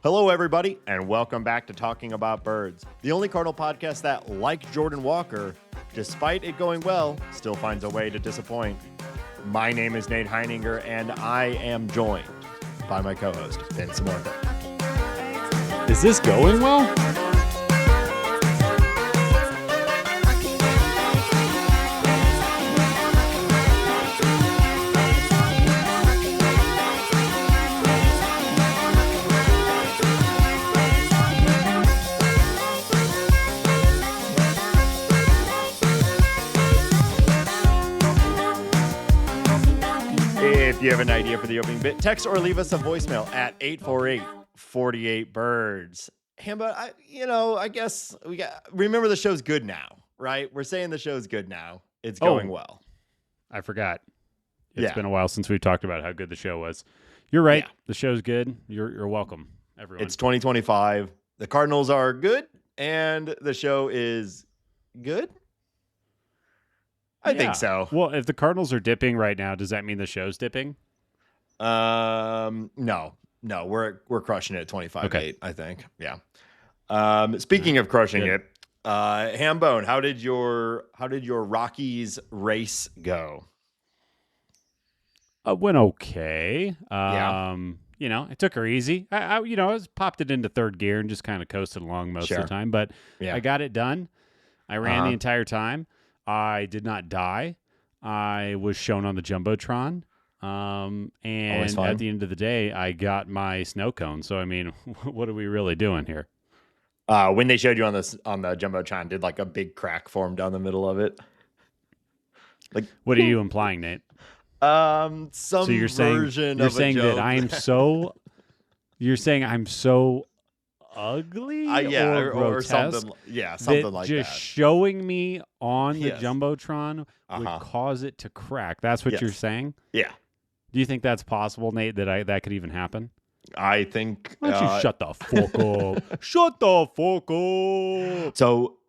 Hello, everybody, and welcome back to Talking About Birds, the only Cardinal podcast that, like Jordan Walker, despite it going well, still finds a way to disappoint. My name is Nate Heininger, and I am joined by my co-host, Vince Morgan. Is this going well? If you have an idea for the opening bit, text or leave us a voicemail at 848-48-BIRDS. Hamba, I guess remember the show's good now, right? We're saying the show's good now. It's going well. I forgot. It's been a while since we've talked about how good the show was. You're right. Yeah. The show's good. You're welcome, everyone. It's 2025. The Cardinals are good, and the show is good. I think so. Well, if the Cardinals are dipping right now, does that mean the show's dipping? No, we're crushing it 25-8, okay. I think. Yeah. Speaking of crushing it, Hambone, how did your Rockies race go? Went okay. I took her easy. I popped it into third gear and just kind of coasted along most of the time, but I got it done. I ran the entire time. I did not die. I was shown on the Jumbotron. And at the end of the day, I got my snow cone. So, I mean, what are we really doing here? When they showed you on the Jumbotron, did like a big crack form down the middle of it? Like, what are you implying, Nate? Some so you're version you're of saying a joke. That I'm so. You're saying I'm so ugly, or something. Yeah, something like that. Just showing me on the Jumbotron would cause it to crack. That's what you're saying. Yeah. Do you think that's possible, Nate? That could even happen? I think. Why don't you shut the fuck up? Shut the fuck up. So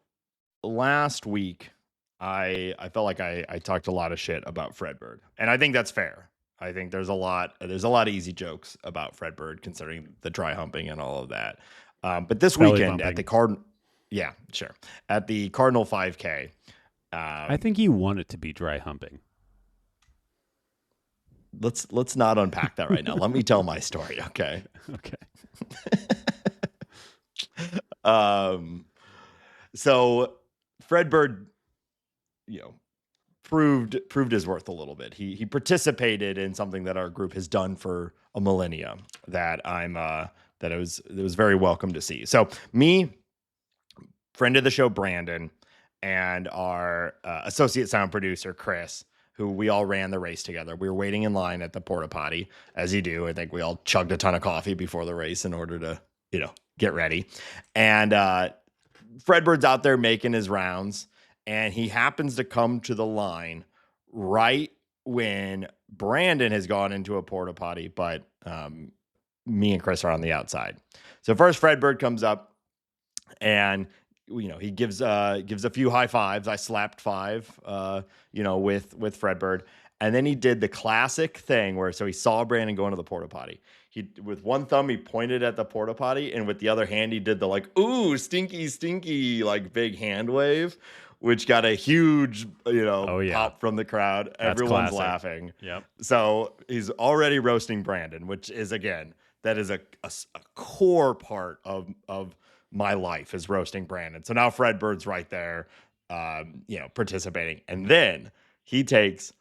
last week, I felt like I talked a lot of shit about Fredbird, and I think that's fair. I think there's a lot of easy jokes about Fredbird, considering the dry humping and all of that. But this weekend at the at the Cardinal 5K, I think you want it to be dry humping. Let's not unpack that right now. Let me tell my story, okay? Okay. So Fredbird, proved his worth a little bit. He participated in something that our group has done for a millennia that it was very welcome to see. So me, friend of the show Brandon, and our associate sound producer Chris, who we all ran the race together. We were waiting in line at the porta potty, as you do. I think we all chugged a ton of coffee before the race in order to, get ready. And Fredbird's out there making his rounds, and he happens to come to the line right when Brandon has gone into a porta potty, but me and Chris are on the outside. So first Fredbird comes up, and he gives a few high fives. I slapped five, with Fredbird. And then he did the classic thing where, so he saw Brandon go into the porta potty. With one thumb, he pointed at the porta potty, and with the other hand, he did the ooh, stinky, stinky, big hand wave, which got a huge, pop from the crowd. That's Everyone's classic. laughing. Yep. So he's already roasting Brandon, which is, again, that is a core part of my life is roasting Brandon. So now Fredbird's right there, participating. And then he takes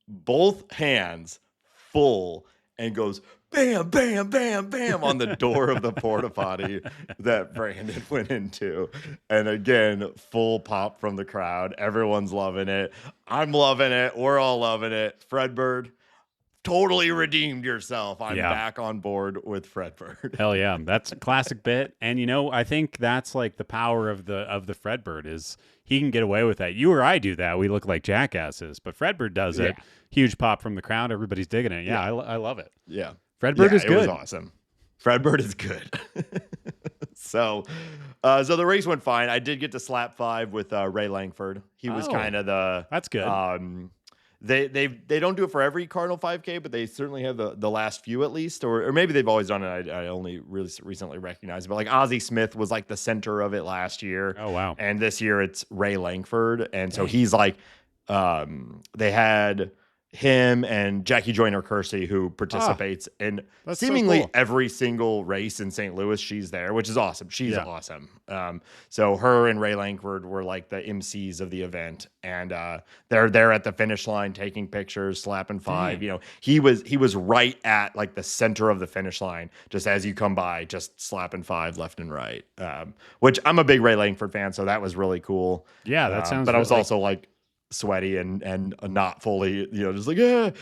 both hands full and goes bam, bam, bam, bam on the door of the porta potty that Brandon went into. And again, full pop from the crowd. Everyone's loving it. I'm loving it. We're all loving it. Fredbird, totally redeemed yourself. I'm back on board with Fredbird. Hell yeah. That's a classic bit. And I think that's the power of the Fredbird is he can get away with that. You or I do that. We look like jackasses, but Fredbird does it. Huge pop from the crowd. Everybody's digging it. Yeah. I love it. Yeah. Fredbird is good. It was awesome. Fredbird is good. So the race went fine. I did get to slap five with Ray Langford. He was kind of the that's good. they don't do it for every Cardinal 5K, but they certainly have the last few at least, or maybe they've always done it. I only really recently recognized, but like Ozzie Smith was like the center of it last year. Oh wow! And this year it's Ray Langford, and so he's like, they had him and Jackie Joyner-Kersee, who participates in seemingly every single race in St. Louis. She's there, which is awesome. She's awesome. So her and Ray Langford were like the MCs of the event, and they're there at the finish line taking pictures, slapping five. You know, he was right at like the center of the finish line, just as you come by, just slapping five left and right. Which I'm a big Ray Langford fan, so that was really cool. Yeah, that sounds. But I was also like sweaty and not fully, just like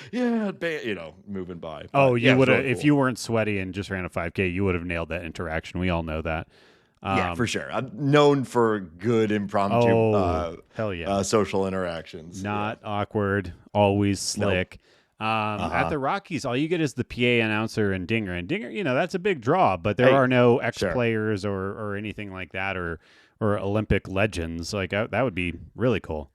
moving by. But, you would have really if you weren't sweaty and just ran a 5K, you would have nailed that interaction. We all know that. Yeah, for sure. I'm known for good impromptu social interactions. Not awkward, always slick. Nope. At the Rockies, all you get is the PA announcer and Dinger. And Dinger, that's a big draw, but there are no ex-players or anything like that or Olympic legends. Like that would be really cool.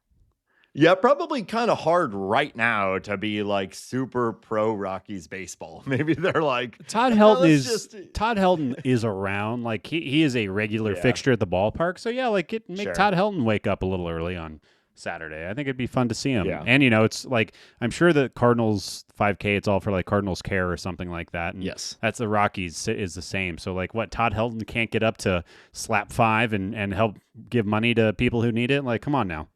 Yeah, probably kind of hard right now to be like super pro Rockies baseball. Maybe they're like Todd Helton is around. Like he is a regular fixture at the ballpark. So make Todd Helton wake up a little early on Saturday. I think it'd be fun to see him. Yeah. And it's like I'm sure that Cardinals 5K, it's all for like Cardinals Care or something like that. And that's the Rockies is the same. So like what, Todd Helton can't get up to slap five and help give money to people who need it? Like, come on now.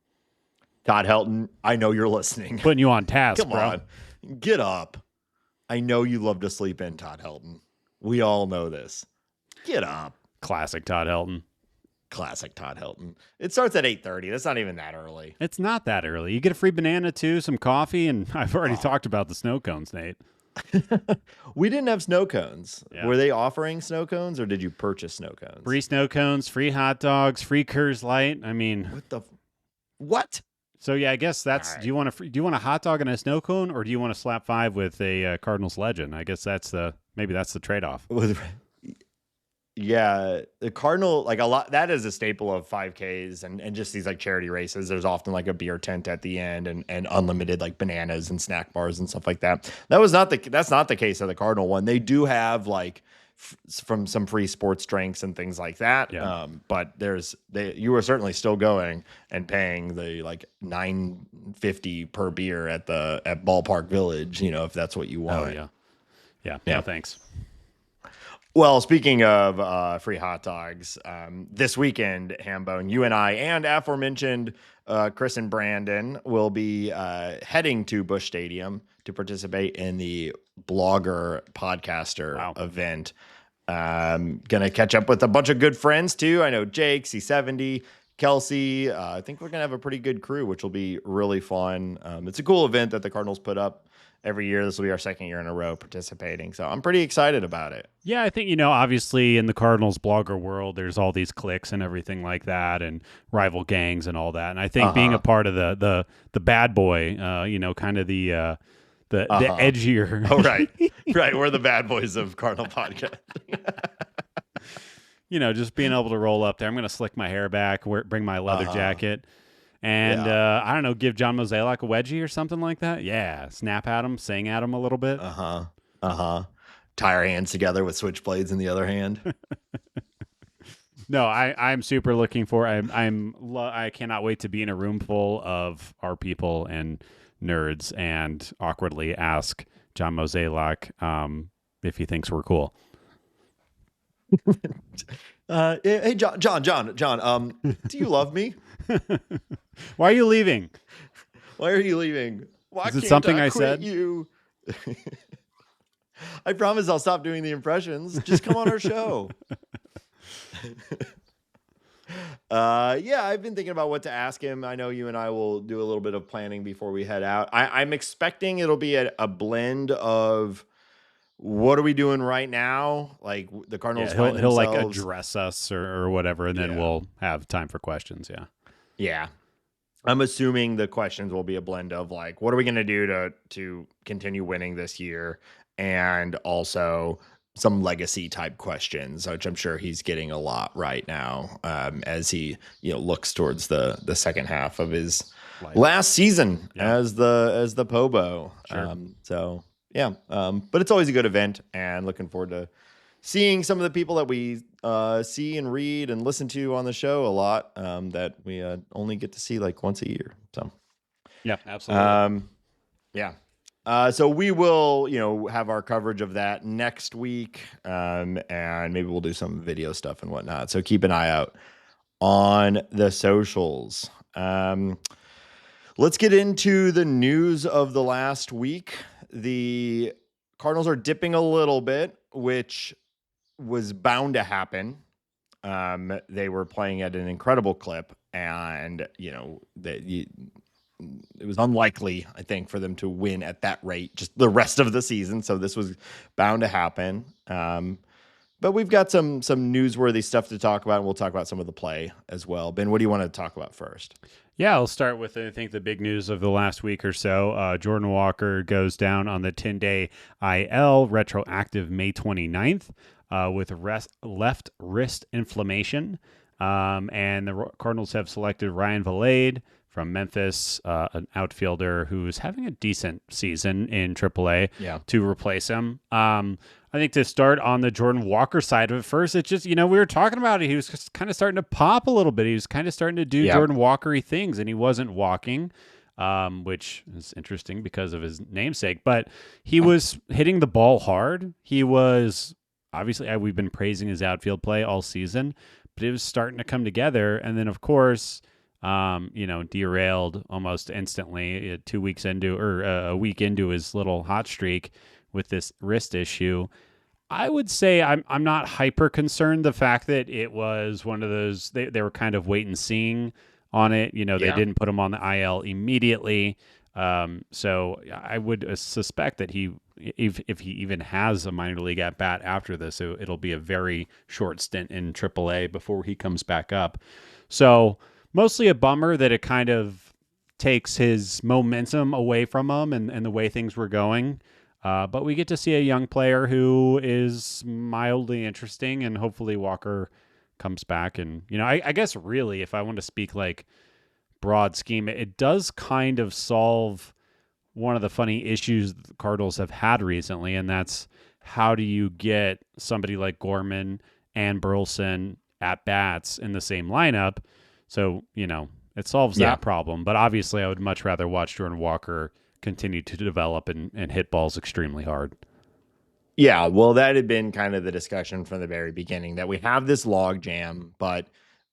Todd Helton, I know you're listening. Putting you on task, Come on. Get up. I know you love to sleep in, Todd Helton. We all know this. Get up. Classic Todd Helton. It starts at 8:30. That's not even that early. It's not that early. You get a free banana too, some coffee, and I've already talked about the snow cones, Nate. We didn't have snow cones. Yeah. Were they offering snow cones, or did you purchase snow cones? Free snow cones, free hot dogs, free Coors Light. I mean, what? So I guess that's. Right. Do you want a hot dog and a snow cone, or do you want to slap five with a Cardinals legend? I guess maybe that's the trade off. Yeah, the Cardinal, like a lot. That is a staple of 5Ks and just these like charity races. There's often like a beer tent at the end and unlimited like bananas and snack bars and stuff like that. That's not the case of the Cardinal one. They do have like from some free sports drinks and things like that. Yeah. But you are certainly still going and paying the like $9.50 per beer at Ballpark Village, if that's what you want. Oh yeah. No, thanks. Well, speaking of free hot dogs, this weekend, Hambone, you and I and aforementioned Chris and Brandon will be heading to Busch Stadium to participate in the blogger podcaster event. Gonna catch up with a bunch of good friends too. I know Jake, C70, Kelsey. I think we're gonna have a pretty good crew, which will be really fun. It's a cool event that the Cardinals put up every year. This will be our second year in a row participating. So I'm pretty excited about it. Yeah, I think, obviously in the Cardinals blogger world, there's all these cliques and everything like that and rival gangs and all that. And I think being a part of the bad boy, kind of the edgier. Oh, right. Right. We're the bad boys of Cardinal podcast. Just being able to roll up there. I'm going to slick my hair back, bring my leather jacket. And I don't know, give John Mozeliak a wedgie or something like that. Yeah, snap at him, sing at him a little bit. Tie our hands together with switchblades in the other hand. No, I'm super looking for. I cannot wait to be in a room full of our people and nerds and awkwardly ask John Mozeliak if he thinks we're cool. Hey, John, do you love me? Why are you leaving? Why are you leaving? Why Is it something I said? You? I promise I'll stop doing the impressions. Just come on our show. I've been thinking about what to ask him. I know you and I will do a little bit of planning before we head out. I'm expecting it'll be a blend of what are we doing right now? Like the Cardinals. Yeah, he'll like address us or whatever, and then we'll have time for questions. Yeah. Yeah. I'm assuming the questions will be a blend of like, what are we going to do to continue winning this year? And also some legacy type questions, which I'm sure he's getting a lot right now, as he looks towards the second half of his last season as the Pobo. Sure. So yeah, but it's always a good event, and looking forward to seeing some of the people that we see and read and listen to on the show a lot, that we only get to see like once a year. So yeah, absolutely. Yeah. So we will, have our coverage of that next week, and maybe we'll do some video stuff and whatnot. So keep an eye out on the socials. Let's get into the news of the last week. The Cardinals are dipping a little bit, which was bound to happen. They were playing at an incredible clip, and it was unlikely, I think, for them to win at that rate just the rest of the season. So this was bound to happen. But we've got some newsworthy stuff to talk about, and we'll talk about some of the play as well. Ben, what do you want to talk about first? Yeah, I'll start with, I think, the big news of the last week or so. Jordan Walker goes down on the 10-day IL, retroactive May 29th, with left wrist inflammation. And the Cardinals have selected Ryan Vilade from Memphis, an outfielder who's having a decent season in AAA, to replace him. I think to start on the Jordan Walker side of it first, it's just, we were talking about it. He was just kind of starting to pop a little bit. He was kind of starting to do Jordan Walker-y things, and he wasn't walking, which is interesting because of his namesake. But he was hitting the ball hard. He was, obviously, we've been praising his outfield play all season, but it was starting to come together. And then, of course, derailed almost instantly 2 weeks into, or a week into his little hot streak with this wrist issue. I would say I'm not hyper concerned. The fact that it was one of those, they were kind of wait and seeing on it. They didn't put him on the IL immediately. So I would suspect that if he even has a minor league at bat after this, it'll be a very short stint in AAA before he comes back up. So mostly a bummer that it kind of takes his momentum away from him and the way things were going. But we get to see a young player who is mildly interesting, and hopefully Walker comes back. And, I guess really, if I want to speak like broad scheme, it does kind of solve one of the funny issues the Cardinals have had recently, and that's how do you get somebody like Gorman and Burleson at bats in the same lineup? So, it solves that problem. But obviously, I would much rather watch Jordan Walker continue to develop and hit balls extremely hard. Yeah, well, that had been kind of the discussion from the very beginning, that we have this log jam, but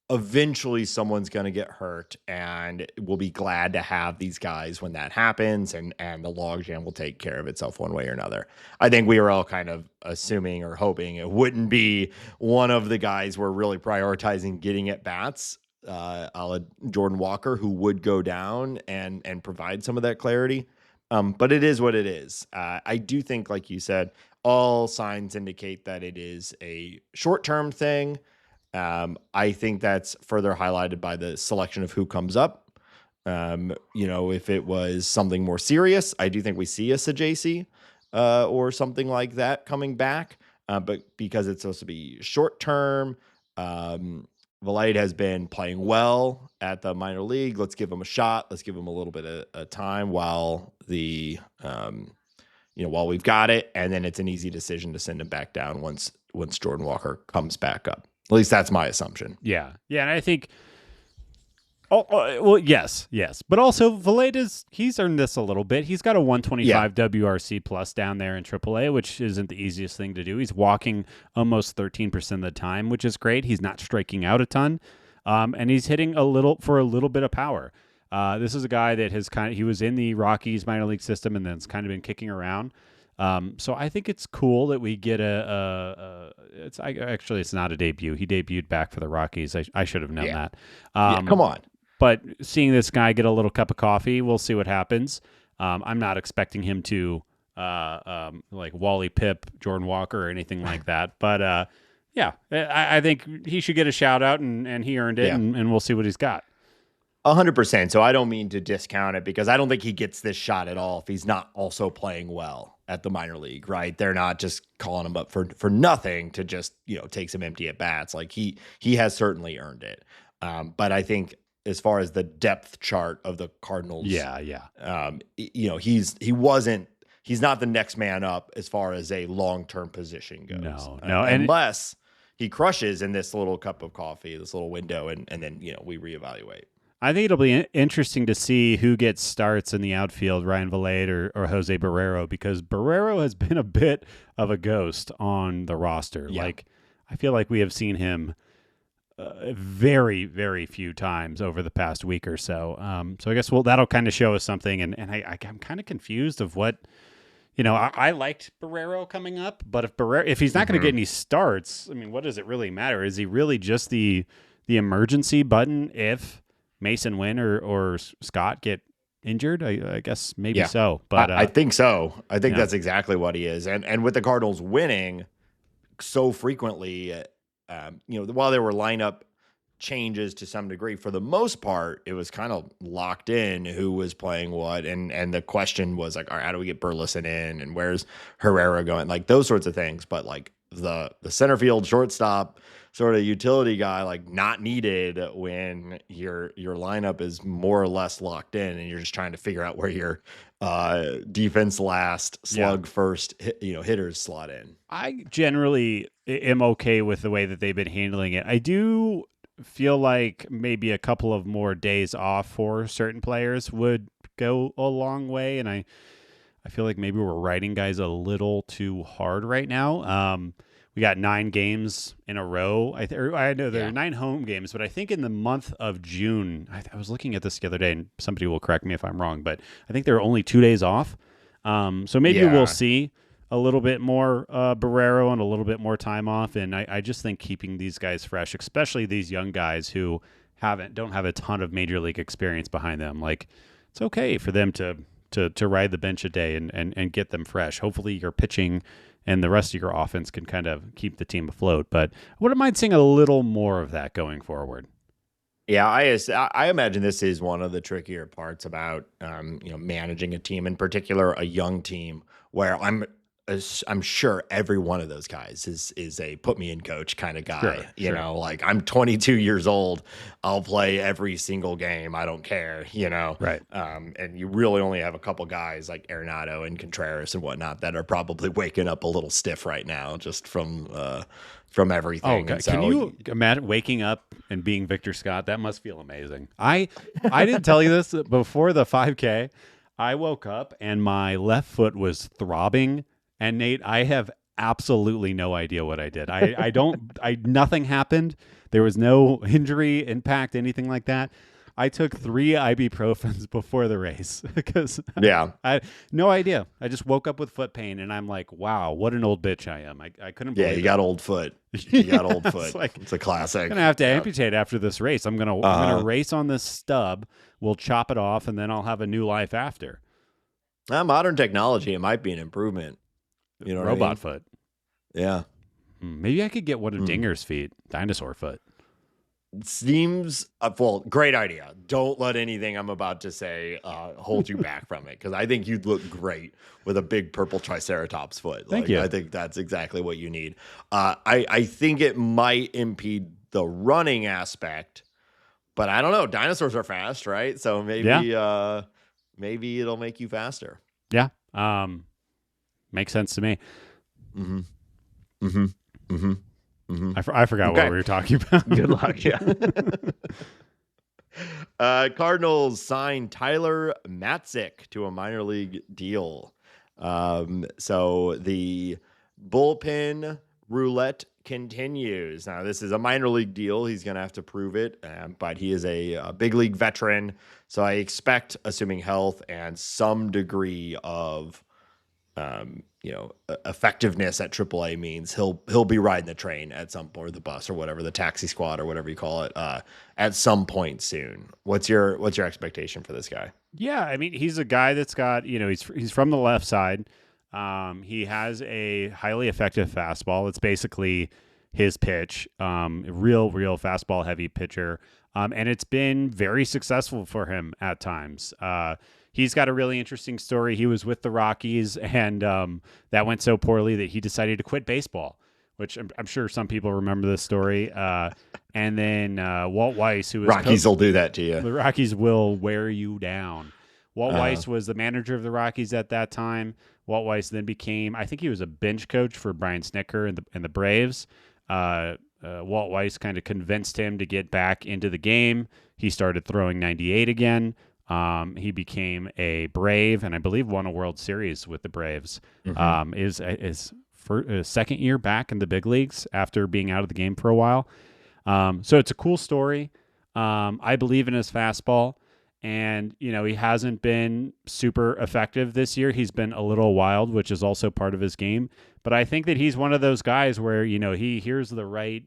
eventually someone's going to get hurt, and we'll be glad to have these guys when that happens, and the log jam will take care of itself one way or another. I think we were all kind of assuming or hoping it wouldn't be one of the guys we're really prioritizing getting at bats, a la Jordan Walker, who would go down and provide some of that clarity. But it is what it is. I do think, like you said, all signs indicate that it is a short-term thing. I think that's further highlighted by the selection of who comes up. If it was something more serious, I do think we see a Sajaci or something like that coming back. But because it's supposed to be short-term, Vilade has been playing well at the minor league. Let's give him a shot. Let's give him a little bit of time while while we've got it. And then it's an easy decision to send him back down once Jordan Walker comes back up. At least that's my assumption. Yeah. Yeah. And I think, yes. But also Vilade he's earned this a little bit. He's got a 125 WRC plus down there in AAA, which isn't the easiest thing to do. He's walking almost 13% of the time, which is great. He's not striking out a ton. And he's hitting for a little bit of power. This is a guy that he was in the Rockies minor league system and then's kind of been kicking around. So I think it's cool that we get it's not a debut. He debuted back for the Rockies. I should have known that. Come on. But seeing this guy get a little cup of coffee, we'll see what happens. I'm not expecting him to like Wally Pipp, Jordan Walker, or anything like that. But I think he should get a shout out, and he earned it, and we'll see what he's got. 100%. So I don't mean to discount it because I don't think he gets this shot at all if he's not also playing well at the minor league, right? They're not just calling him up for nothing to just, take some empty at bats. Like he has certainly earned it. But I think as far as the depth chart of the Cardinals, he's not the next man up as far as a long-term position goes. No, unless he crushes in this little cup of coffee, this little window, and then we reevaluate. I think it'll be interesting to see who gets starts in the outfield, Ryan Vilade or Jose Barrero, because Barrero has been a bit of a ghost on the roster. Yeah. Like, I feel like we have seen him very, very few times over the past week or so. So I guess that'll kind of show us something. And I'm kind of confused of what, I liked Barrero coming up, but if he's not going to get any starts, I mean, what does it really matter? Is he really just the emergency button if Masyn, Winn, or Scott get injured? I guess maybe so. But I think so. I think that's exactly what he is. And with the Cardinals winning so frequently, while there were lineup changes to some degree, for the most part, it was kind of locked in who was playing what. And the question was like, all right, how do we get Burleson in? And where's Herrera going? Like those sorts of things. But like the center field shortstop sort of utility guy, like not needed when your lineup is more or less locked in and you're just trying to figure out where your defense last, slug first, hitters slot in. I generally am okay with the way that they've been handling it. I do feel like maybe a couple of more days off for certain players would go a long way. And I feel like maybe we're riding guys a little too hard right now. We got 9 games in a row. I know there are 9 home games, but I think in the month of June, I was looking at this the other day, and somebody will correct me if I'm wrong, but I think there are only 2 days off. So maybe we'll see a little bit more Barrero and a little bit more time off. And I just think keeping these guys fresh, especially these young guys who don't have a ton of major league experience behind them, like it's okay for them to ride the bench a day and get them fresh. Hopefully your pitching and the rest of your offense can kind of keep the team afloat. But I wouldn't mind seeing a little more of that going forward. Yeah, I imagine this is one of the trickier parts about managing a team, in particular a young team, where I'm sure every one of those guys is a put me in coach kind of guy. Sure. Like I'm 22 years old. I'll play every single game. I don't care, Right. And you really only have a couple guys like Arenado and Contreras and whatnot that are probably waking up a little stiff right now just from everything. Oh, can you imagine waking up and being Victor Scott? That must feel amazing. I didn't tell you this before the 5K. I woke up and my left foot was throbbing. And Nate, I have absolutely no idea what I did. Nothing happened. There was no injury, impact, anything like that. I took 3 ibuprofens before the race because I no idea. I just woke up with foot pain and I'm like, wow, what an old bitch I am. I couldn't believe you got old foot. You got old foot. It's a classic. I'm going to have to amputate after this race. I'm going to race on this stub. We'll chop it off and then I'll have a new life after. Modern technology, it might be an improvement. Robot foot. Yeah. Maybe I could get one of Dinger's feet, dinosaur foot. It seems, great idea. Don't let anything I'm about to say hold you back from it, because I think you'd look great with a big purple Triceratops foot. Thank you. I think that's exactly what you need. I think it might impede the running aspect, but I don't know. Dinosaurs are fast, right? So maybe it'll make you faster. Yeah. Makes sense to me. Mm-hmm. Mm-hmm. Mm-hmm. Mm-hmm. I forgot what we were talking about. Good luck. Yeah. Cardinals signed Tyler Matzek to a minor league deal. So the bullpen roulette continues. Now, this is a minor league deal. He's going to have to prove it, but he is a big league veteran. So I expect, assuming health and some degree of effectiveness at AAA means he'll be riding the train at some point, or the bus or whatever, the taxi squad or whatever you call it, at some point soon. What's your expectation for this guy? Yeah, I mean, he's a guy that's got, he's from the left side. He has a highly effective fastball. It's basically his pitch. Real fastball heavy pitcher. And it's been very successful for him at times. He's got a really interesting story. He was with the Rockies, and that went so poorly that he decided to quit baseball, which I'm sure some people remember this story. And then Walt Weiss, who was Rockies will do that to you. The Rockies will wear you down. Walt Weiss was the manager of the Rockies at that time. Walt Weiss then became, I think he was a bench coach for Brian Snitker and the Braves. Walt Weiss kind of convinced him to get back into the game. He started throwing 98 again. He became a Brave, and I believe won a World Series with the Braves. Is for second year back in the big leagues after being out of the game for a while. So it's a cool story. I believe in his fastball, and he hasn't been super effective this year. He's been a little wild, which is also part of his game. But I think that he's one of those guys where he hears the right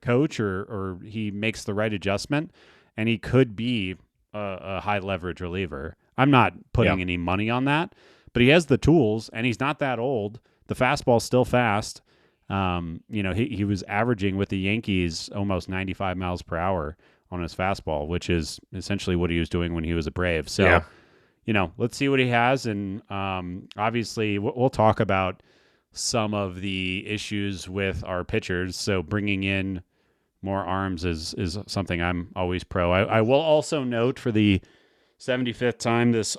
coach or he makes the right adjustment, and he could be a high leverage reliever. I'm not putting any money on that, but he has the tools, and he's not that old. The fastball's still fast. He was averaging with the Yankees almost 95 miles per hour on his fastball, which is essentially what he was doing when he was a Brave. So, let's see what he has. And obviously, we'll talk about some of the issues with our pitchers. So bringing in more arms is something I'm always pro. I will also note for the 75th time this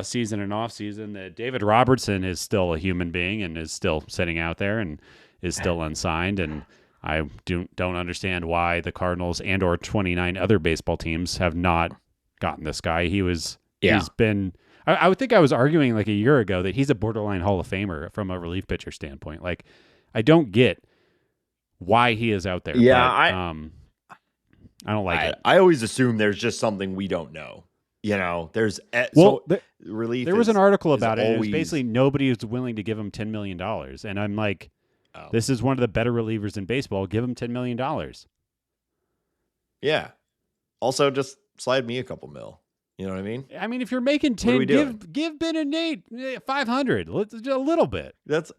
season and off season that David Robertson is still a human being and is still sitting out there and is still unsigned. And I don't understand why the Cardinals and or 29 other baseball teams have not gotten this guy. He's been, I would think I was arguing like a year ago that he's a borderline Hall of Famer from a relief pitcher standpoint. Like, I don't get why he is out there. Yeah. But, I don't like it. I always assume there's just something we don't know. There's relief. There was an article about it. It was basically nobody is willing to give him $10 million. And I'm like, this is one of the better relievers in baseball. Give him $10 million. Yeah. Also, just slide me a couple mil. You know what I mean? I mean, if you're making 10, give Ben and Nate 500. Let's do a little bit. That's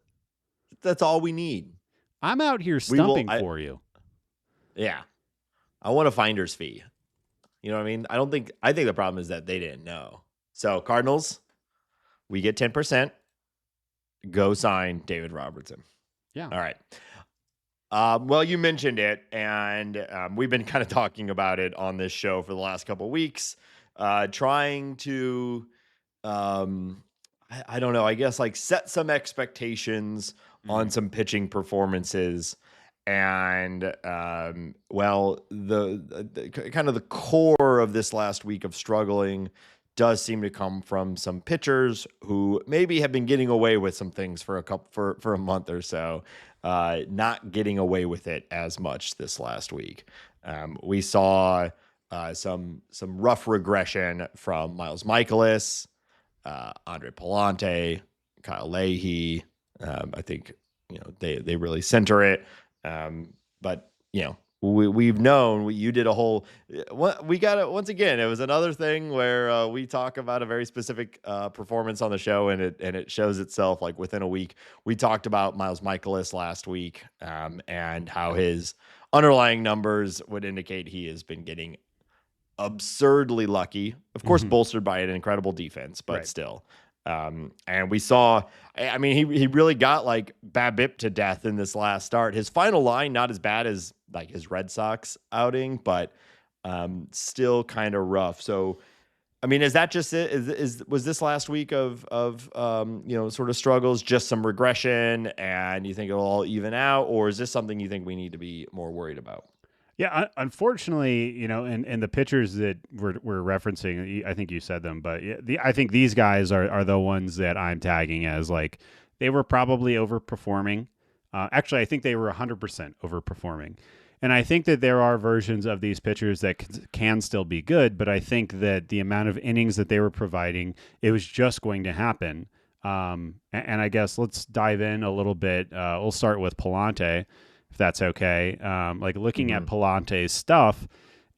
all we need. I'm out here stumping for you. Yeah. I want a finder's fee. You know what I mean? I think the problem is that they didn't know. So Cardinals, we get 10%. Go sign David Robertson. Yeah. All right. Well, you mentioned it, and we've been kind of talking about it on this show for the last couple of weeks, trying to, I don't know, I guess like set some expectations on some pitching performances. And, the kind of the core of this last week of struggling does seem to come from some pitchers who maybe have been getting away with some things for a month or so, not getting away with it as much this last week. We saw some rough regression from Miles Mikolas, Andre Pallante, Kyle Leahy. I think they really center it. But we've known you did a whole, we got it once again. It was another thing where we talk about a very specific performance on the show, and it shows itself like within a week. We talked about Miles Mikolas last week, and how his underlying numbers would indicate he has been getting absurdly lucky, of course, bolstered by an incredible defense, but still. And we saw, I mean, he really got like BABIP to death in this last start. His final line, not as bad as like his Red Sox outing, but still kind of rough. So, I mean, is that just it? Was this last week of sort of struggles, just some regression, and you think it'll all even out, or is this something you think we need to be more worried about? Yeah, unfortunately, and the pitchers that we're referencing, I think you said them, but I think these guys are the ones that I'm tagging as like they were probably overperforming. Actually, I think they were 100% overperforming. And I think that there are versions of these pitchers that can still be good, but I think that the amount of innings that they were providing, it was just going to happen. And I guess let's dive in a little bit. We'll start with Pallante, if that's okay. Like looking at Pallante's stuff,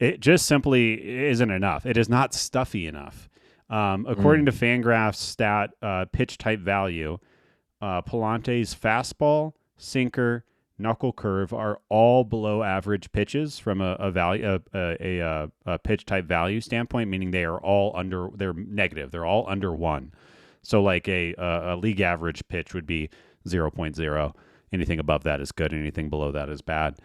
it just simply isn't enough. It is not stuffy enough. According to Fangraph's stat pitch type value, Pallante's fastball, sinker, knuckle curve are all below average pitches from a value a pitch type value standpoint, meaning they are all under. They're negative. They're all under 1. So like a league average pitch would be 0.0. Anything above that is good. Anything below that is bad.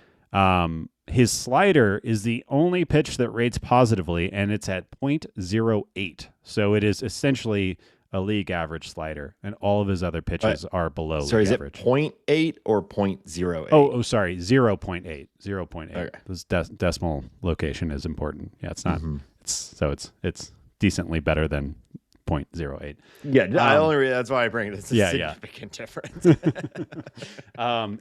His slider is the only pitch that rates positively, and it's at 0.08. So it is essentially a league average slider, and all of his other pitches are below league average. Is it 0.8 or 0.08? Oh, sorry, 0.8. 0.8. Okay. This decimal location is important. Yeah, it's not. It's decently better than 0.08. Yeah, that's why I bring it. It's a significant difference.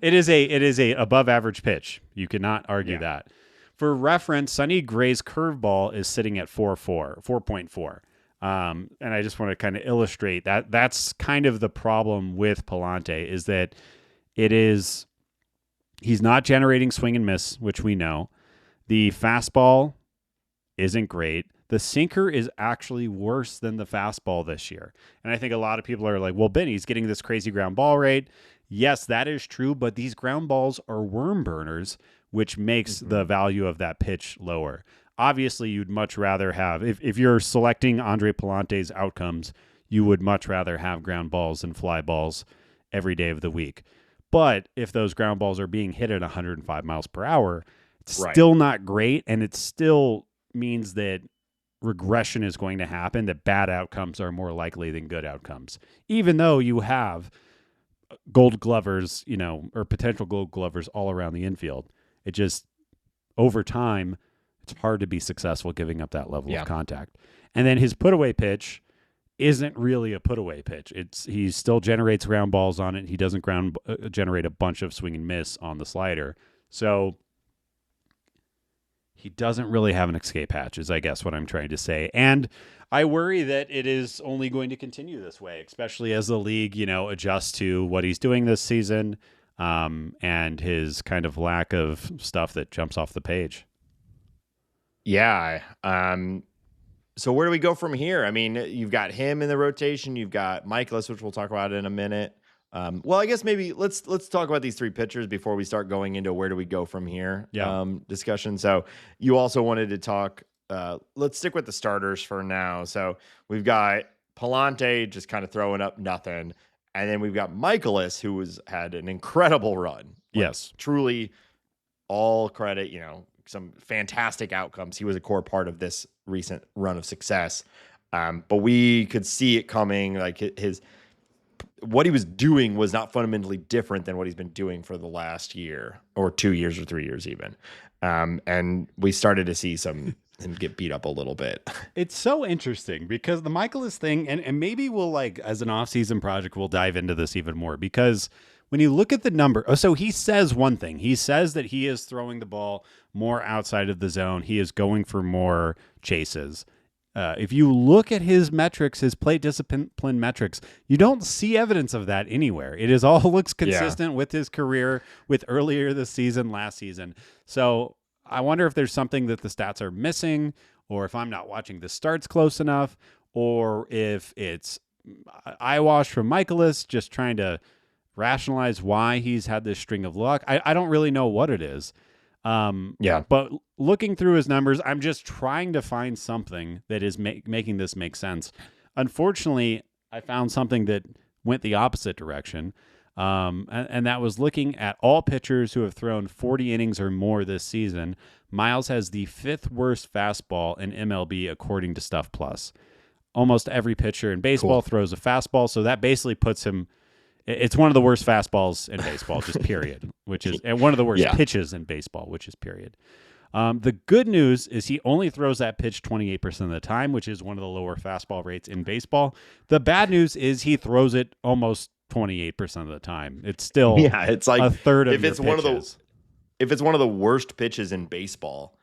It is a above average pitch. You cannot argue that. For reference, Sonny Gray's curveball is sitting at 4.4. And I just want to kind of illustrate that. That's kind of the problem with Pallante, is that he's not generating swing and miss, which we know. The fastball isn't great. The sinker is actually worse than the fastball this year. And I think a lot of people are like, well, Benny's getting this crazy ground ball rate. Yes, that is true, but these ground balls are worm burners, which makes the value of that pitch lower. Obviously, you'd much rather have, if you're selecting Andre Pallante's outcomes, you would much rather have ground balls and fly balls every day of the week. But if those ground balls are being hit at 105 miles per hour, it's still not great, and it still means that regression is going to happen, that bad outcomes are more likely than good outcomes. Even though you have gold glovers, or potential gold glovers all around the infield, it just, over time, it's hard to be successful giving up that level of contact. And then his put-away pitch isn't really a put-away pitch. He still generates ground balls on it. He doesn't generate a bunch of swing and miss on the slider. So he doesn't really have an escape hatch, is I guess what I'm trying to say. And I worry that it is only going to continue this way, especially as the league, adjusts to what he's doing this season, and his kind of lack of stuff that jumps off the page. Yeah. So where do we go from here? I mean, you've got him in the rotation. You've got Mikolas, which we'll talk about in a minute. Well, I guess maybe let's talk about these 3 pitchers before we start going into where do we go from here discussion. So you also wanted to talk, let's stick with the starters for now. So we've got Pallante just kind of throwing up nothing. And then we've got Mikolas, who had an incredible run. Yes. Truly all credit, some fantastic outcomes. He was a core part of this recent run of success. But we could see it coming. Like what he was doing was not fundamentally different than what he's been doing for the last year or 2 years or 3 years even. And we started to see him get beat up a little bit. It's so interesting because the Mikolas thing, and maybe we'll as an off-season project, we'll dive into this even more, because when you look at the number, so he says one thing. He says that he is throwing the ball more outside of the zone. He is going for more chases. If you look at his metrics, his plate discipline metrics, you don't see evidence of that anywhere. It is all looks consistent with his career, with earlier this season, last season. So I wonder if there's something that the stats are missing, or if I'm not watching the starts close enough, or if it's eyewash from Mikolas just trying to rationalize why he's had this string of luck. I don't really know what it is. But looking through his numbers, I'm just trying to find something that is making this make sense. Unfortunately, I found something that went the opposite direction. And that was looking at all pitchers who have thrown 40 innings or more this season. Miles has the 5th worst fastball in MLB according to Stuff Plus. Almost every pitcher in baseball throws a fastball, so that basically puts him. It's one of the worst fastballs in baseball, just period, and one of the worst pitches in baseball, which is period. The good news is he only throws that pitch 28% of the time, which is one of the lower fastball rates in baseball. The bad news is he throws it almost 28% of the time. It's still it's like a third of if your it's pitches. If it's one of the worst pitches in baseball,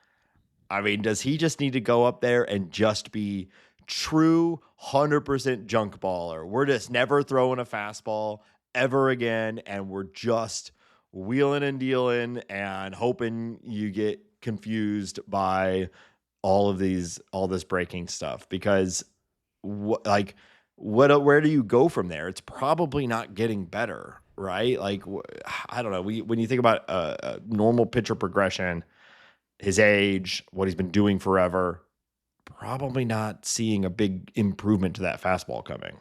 I mean, does he just need to go up there and just be true 100% junk baller? We're just never throwing a fastball ever again, and we're just wheeling and dealing and hoping you get confused by all this breaking stuff, because where do you go from there? It's probably not getting better. right? Like, I don't know. When you think about a normal pitcher progression, his age, what he's been doing forever, probably not seeing a big improvement to that fastball coming.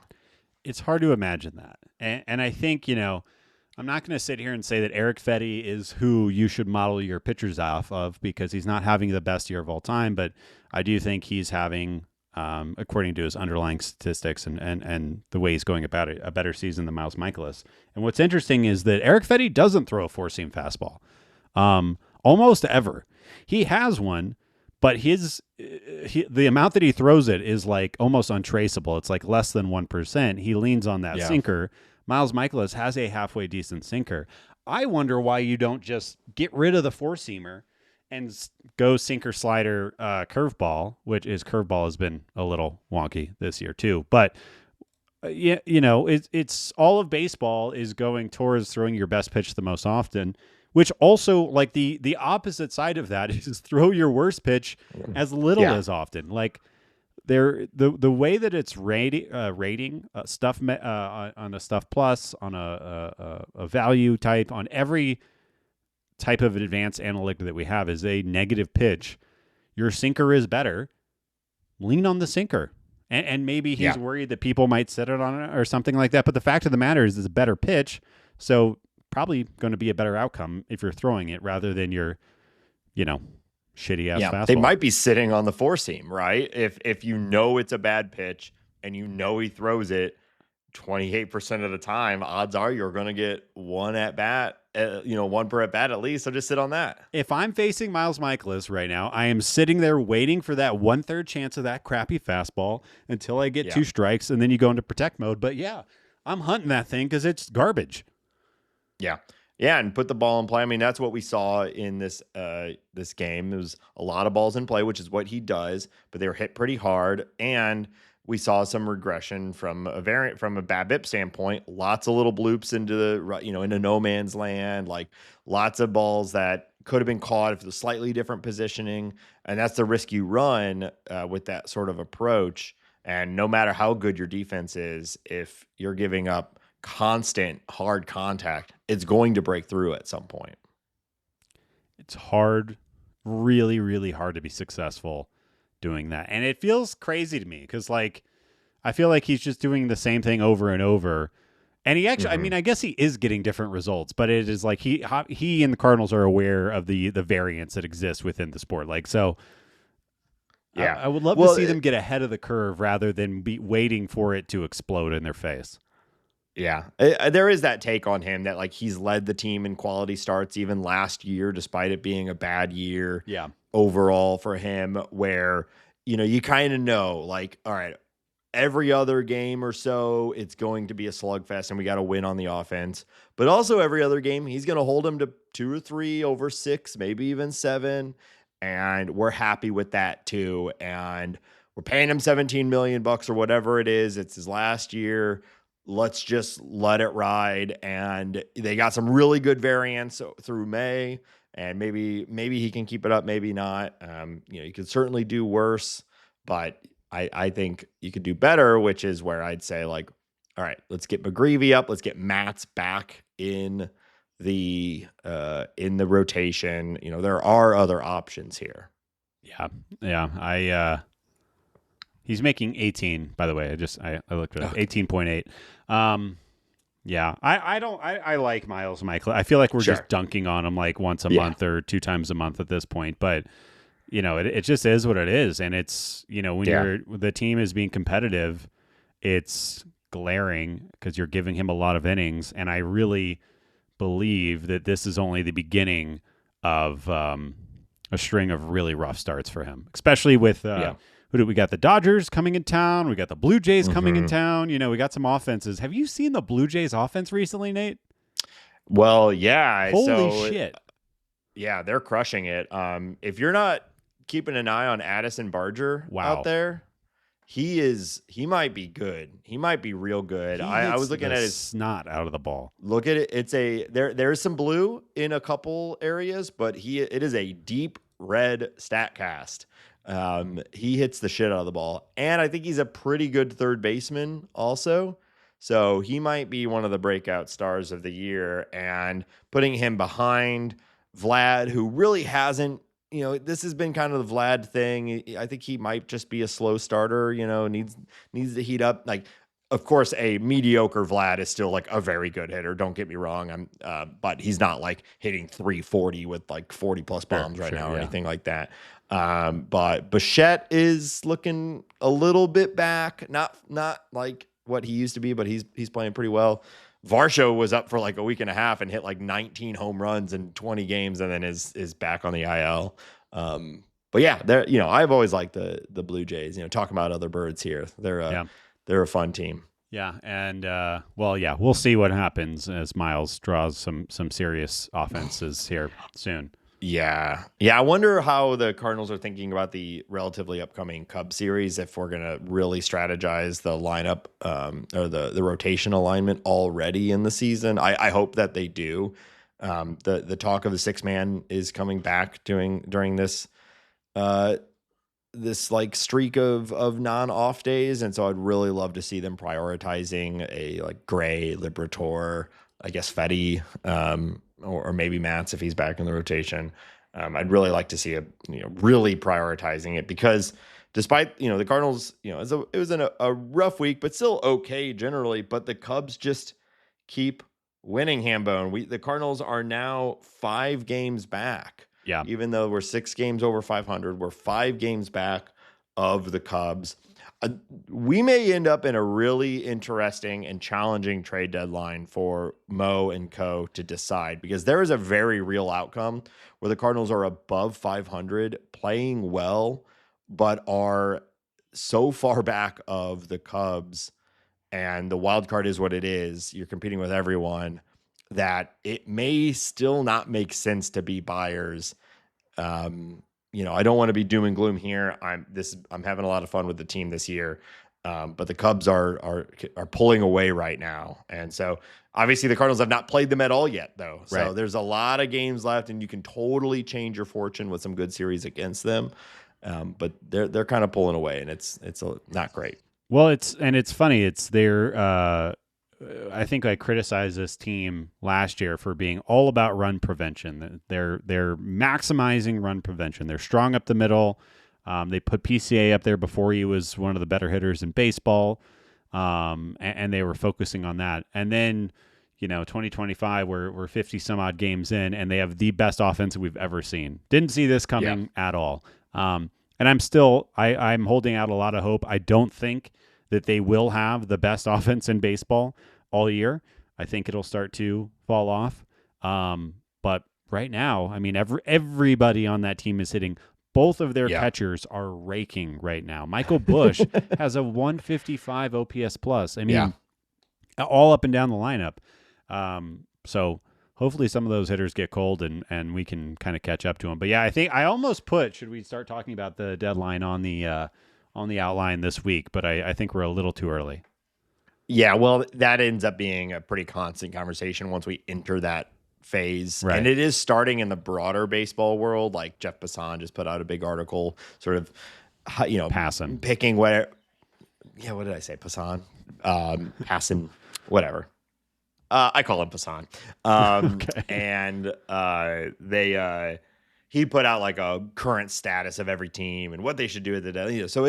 It's hard to imagine that. And I think, I'm not going to sit here and say that Eric Fetty is who you should model your pitchers off of, because he's not having the best year of all time, but I do think he's having, according to his underlying statistics and the way he's going about it, a better season than Miles Mikolas. And what's interesting is that Eric Fetty doesn't throw a four-seam fastball almost ever. He has one, but the amount that he throws it is like almost untraceable. It's like less than 1%. He leans on that sinker. Miles Mikolas has a halfway decent sinker. I wonder why you don't just get rid of the four-seamer and go sinker, slider, curveball, which is curveball has been a little wonky this year too. But it's all of baseball is going towards throwing your best pitch the most often, which also, like, the opposite side of that is throw your worst pitch as little as often. Like, the way that it's rating stuff on a stuff plus, on a value type, on every type of advanced analytic that we have is a negative pitch. Your sinker is better. Lean on the sinker. And maybe he's worried that people might sit it on it or something like that. But the fact of the matter is it's a better pitch. So probably going to be a better outcome if you're throwing it rather than your, shitty ass fastball. They might be sitting on the four seam, right? If it's a bad pitch and he throws it 28% of the time, odds are you're going to get one at bat, one per at bat at least. So just sit on that. If I'm facing Miles Mikolas right now, I am sitting there waiting for that 1/3 chance of that crappy fastball until I get 2 strikes, and then you go into protect mode. But I'm hunting that thing because it's garbage. Yeah. Yeah, and put the ball in play. I mean, that's what we saw in this game. There was a lot of balls in play, which is what he does, but they were hit pretty hard, and we saw some regression from a BABIP standpoint. Lots of little bloops into no man's land, like lots of balls that could have been caught if it was slightly different positioning, and that's the risk you run with that sort of approach. And no matter how good your defense is, if you're giving up constant hard contact, it's going to break through at some point. It's hard, really, really hard to be successful doing that. And it feels crazy to me because, like, I feel like he's just doing the same thing over and over. And he actually, I mean, I guess he is getting different results, but it is like he and the Cardinals are aware of the variance that exists within the sport. Like, so I would love to see them get ahead of the curve rather than be waiting for it to explode in their face. Yeah, there is that take on him that, like, he's led the team in quality starts even last year, despite it being a bad year overall for him, where, you kind of know, like, all right, every other game or so, it's going to be a slugfest and we got to win on the offense. But also every other game, he's going to hold him to 2 or 3 over 6, maybe even 7. And we're happy with that too. And we're paying him $17 million or whatever it is. It's his last year. Let's just let it ride. And they got some really good variants through May, and maybe he can keep it up, maybe not. You could certainly do worse, but I think you could do better, which is where I'd say, like, all right, let's get McGreevy up. Let's get Matz back in the rotation. There are other options here. Yeah. He's making 18, by the way. I looked it up. 18.8. I like Miles Mikolas. I feel like we're just dunking on him like once a month or 2 times a month at this point, but it just is what it is. And it's, when the team is being competitive, it's glaring because you're giving him a lot of innings. And I really believe that this is only the beginning of a string of really rough starts for him, especially with we got the Dodgers coming in town. We got the Blue Jays coming in town. We got some offenses. Have you seen the Blue Jays offense recently, Nate? Well, yeah. Holy shit. Yeah, they're crushing it. If you're not keeping an eye on Addison Barger out there, he might be good. He might be real good. I was looking at his snot out of the ball. Look at it. There's some blue in a couple areas, but it is a deep red stat cast. He hits the shit out of the ball, and I think he's a pretty good third baseman also. So he might be one of the breakout stars of the year, and putting him behind Vlad, who really hasn't, this has been kind of the Vlad thing. I think he might just be a slow starter, needs to heat up. Like, of course, a mediocre Vlad is still like a very good hitter. Don't get me wrong. But he's not like hitting 340 with like 40 plus bombs right now or anything like that. But Bichette is looking a little bit back, not like what he used to be, but he's playing pretty well. Varsho was up for like a week and a half and hit like 19 home runs in 20 games, and then is back on the IL. But yeah, I've always liked the Blue Jays. Talking about other birds here, they're a fun team. Yeah, and we'll see what happens as Miles draws some serious offenses here soon. Yeah. I wonder how the Cardinals are thinking about the relatively upcoming Cubs series, if we're going to really strategize the lineup or the rotation alignment already in the season. I hope that they do. The talk of the 6-man is coming back during this like streak of non-off days, and so I'd really love to see them prioritizing a like Gray, Liberatore, I guess Fetty, or maybe Matz if he's back in the rotation. I'd really like to see really prioritizing it, because despite the Cardinals, it was in a rough week, but still okay generally. But the Cubs just keep winning, Hambone. The Cardinals are now 5 games back. Yeah, even though we're 6 games over 500, we're 5 games back of the Cubs. We may end up in a really interesting and challenging trade deadline for Mo and co to decide, because there is a very real outcome where the Cardinals are above 500, playing well, but are so far back of the Cubs, and the wild card is what it is. You're competing with everyone, that it may still not make sense to be buyers. I don't want to be doom and gloom here. I'm having a lot of fun with the team this year. But the Cubs are pulling away right now. And so obviously the Cardinals have not played them at all yet, though. So right. There's a lot of games left, and you can totally change your fortune with some good series against them. But they're kind of pulling away, and it's not great. Well, it's funny. It's their I think I criticized this team last year for being all about run prevention. They're maximizing run prevention. They're strong up the middle. They put PCA up there before he was one of the better hitters in baseball, and they were focusing on that. And then, 2025, we're 50 some odd games in, and they have the best offense we've ever seen. Didn't see this coming at all. And I'm holding out a lot of hope. I don't think that they will have the best offense in baseball all year. I think it'll start to fall off. But right now, I mean, everybody on that team is hitting. Both of their catchers are raking right now. Michael Busch has a 155 OPS plus. I mean, all up and down the lineup. So hopefully some of those hitters get cold and we can kind of catch up to them. But yeah, I think I almost should we start talking about the deadline on the outline this week? But I think we're a little too early. Yeah, well, that ends up being a pretty constant conversation once we enter that phase. Right. And it is starting in the broader baseball world. Like Jeff Passan just put out a big article sort of, Passan. Picking what did I say? Passan? Passan, whatever. I call him Passan. Okay. And he put out like a current status of every team and what they should do at the deadline. So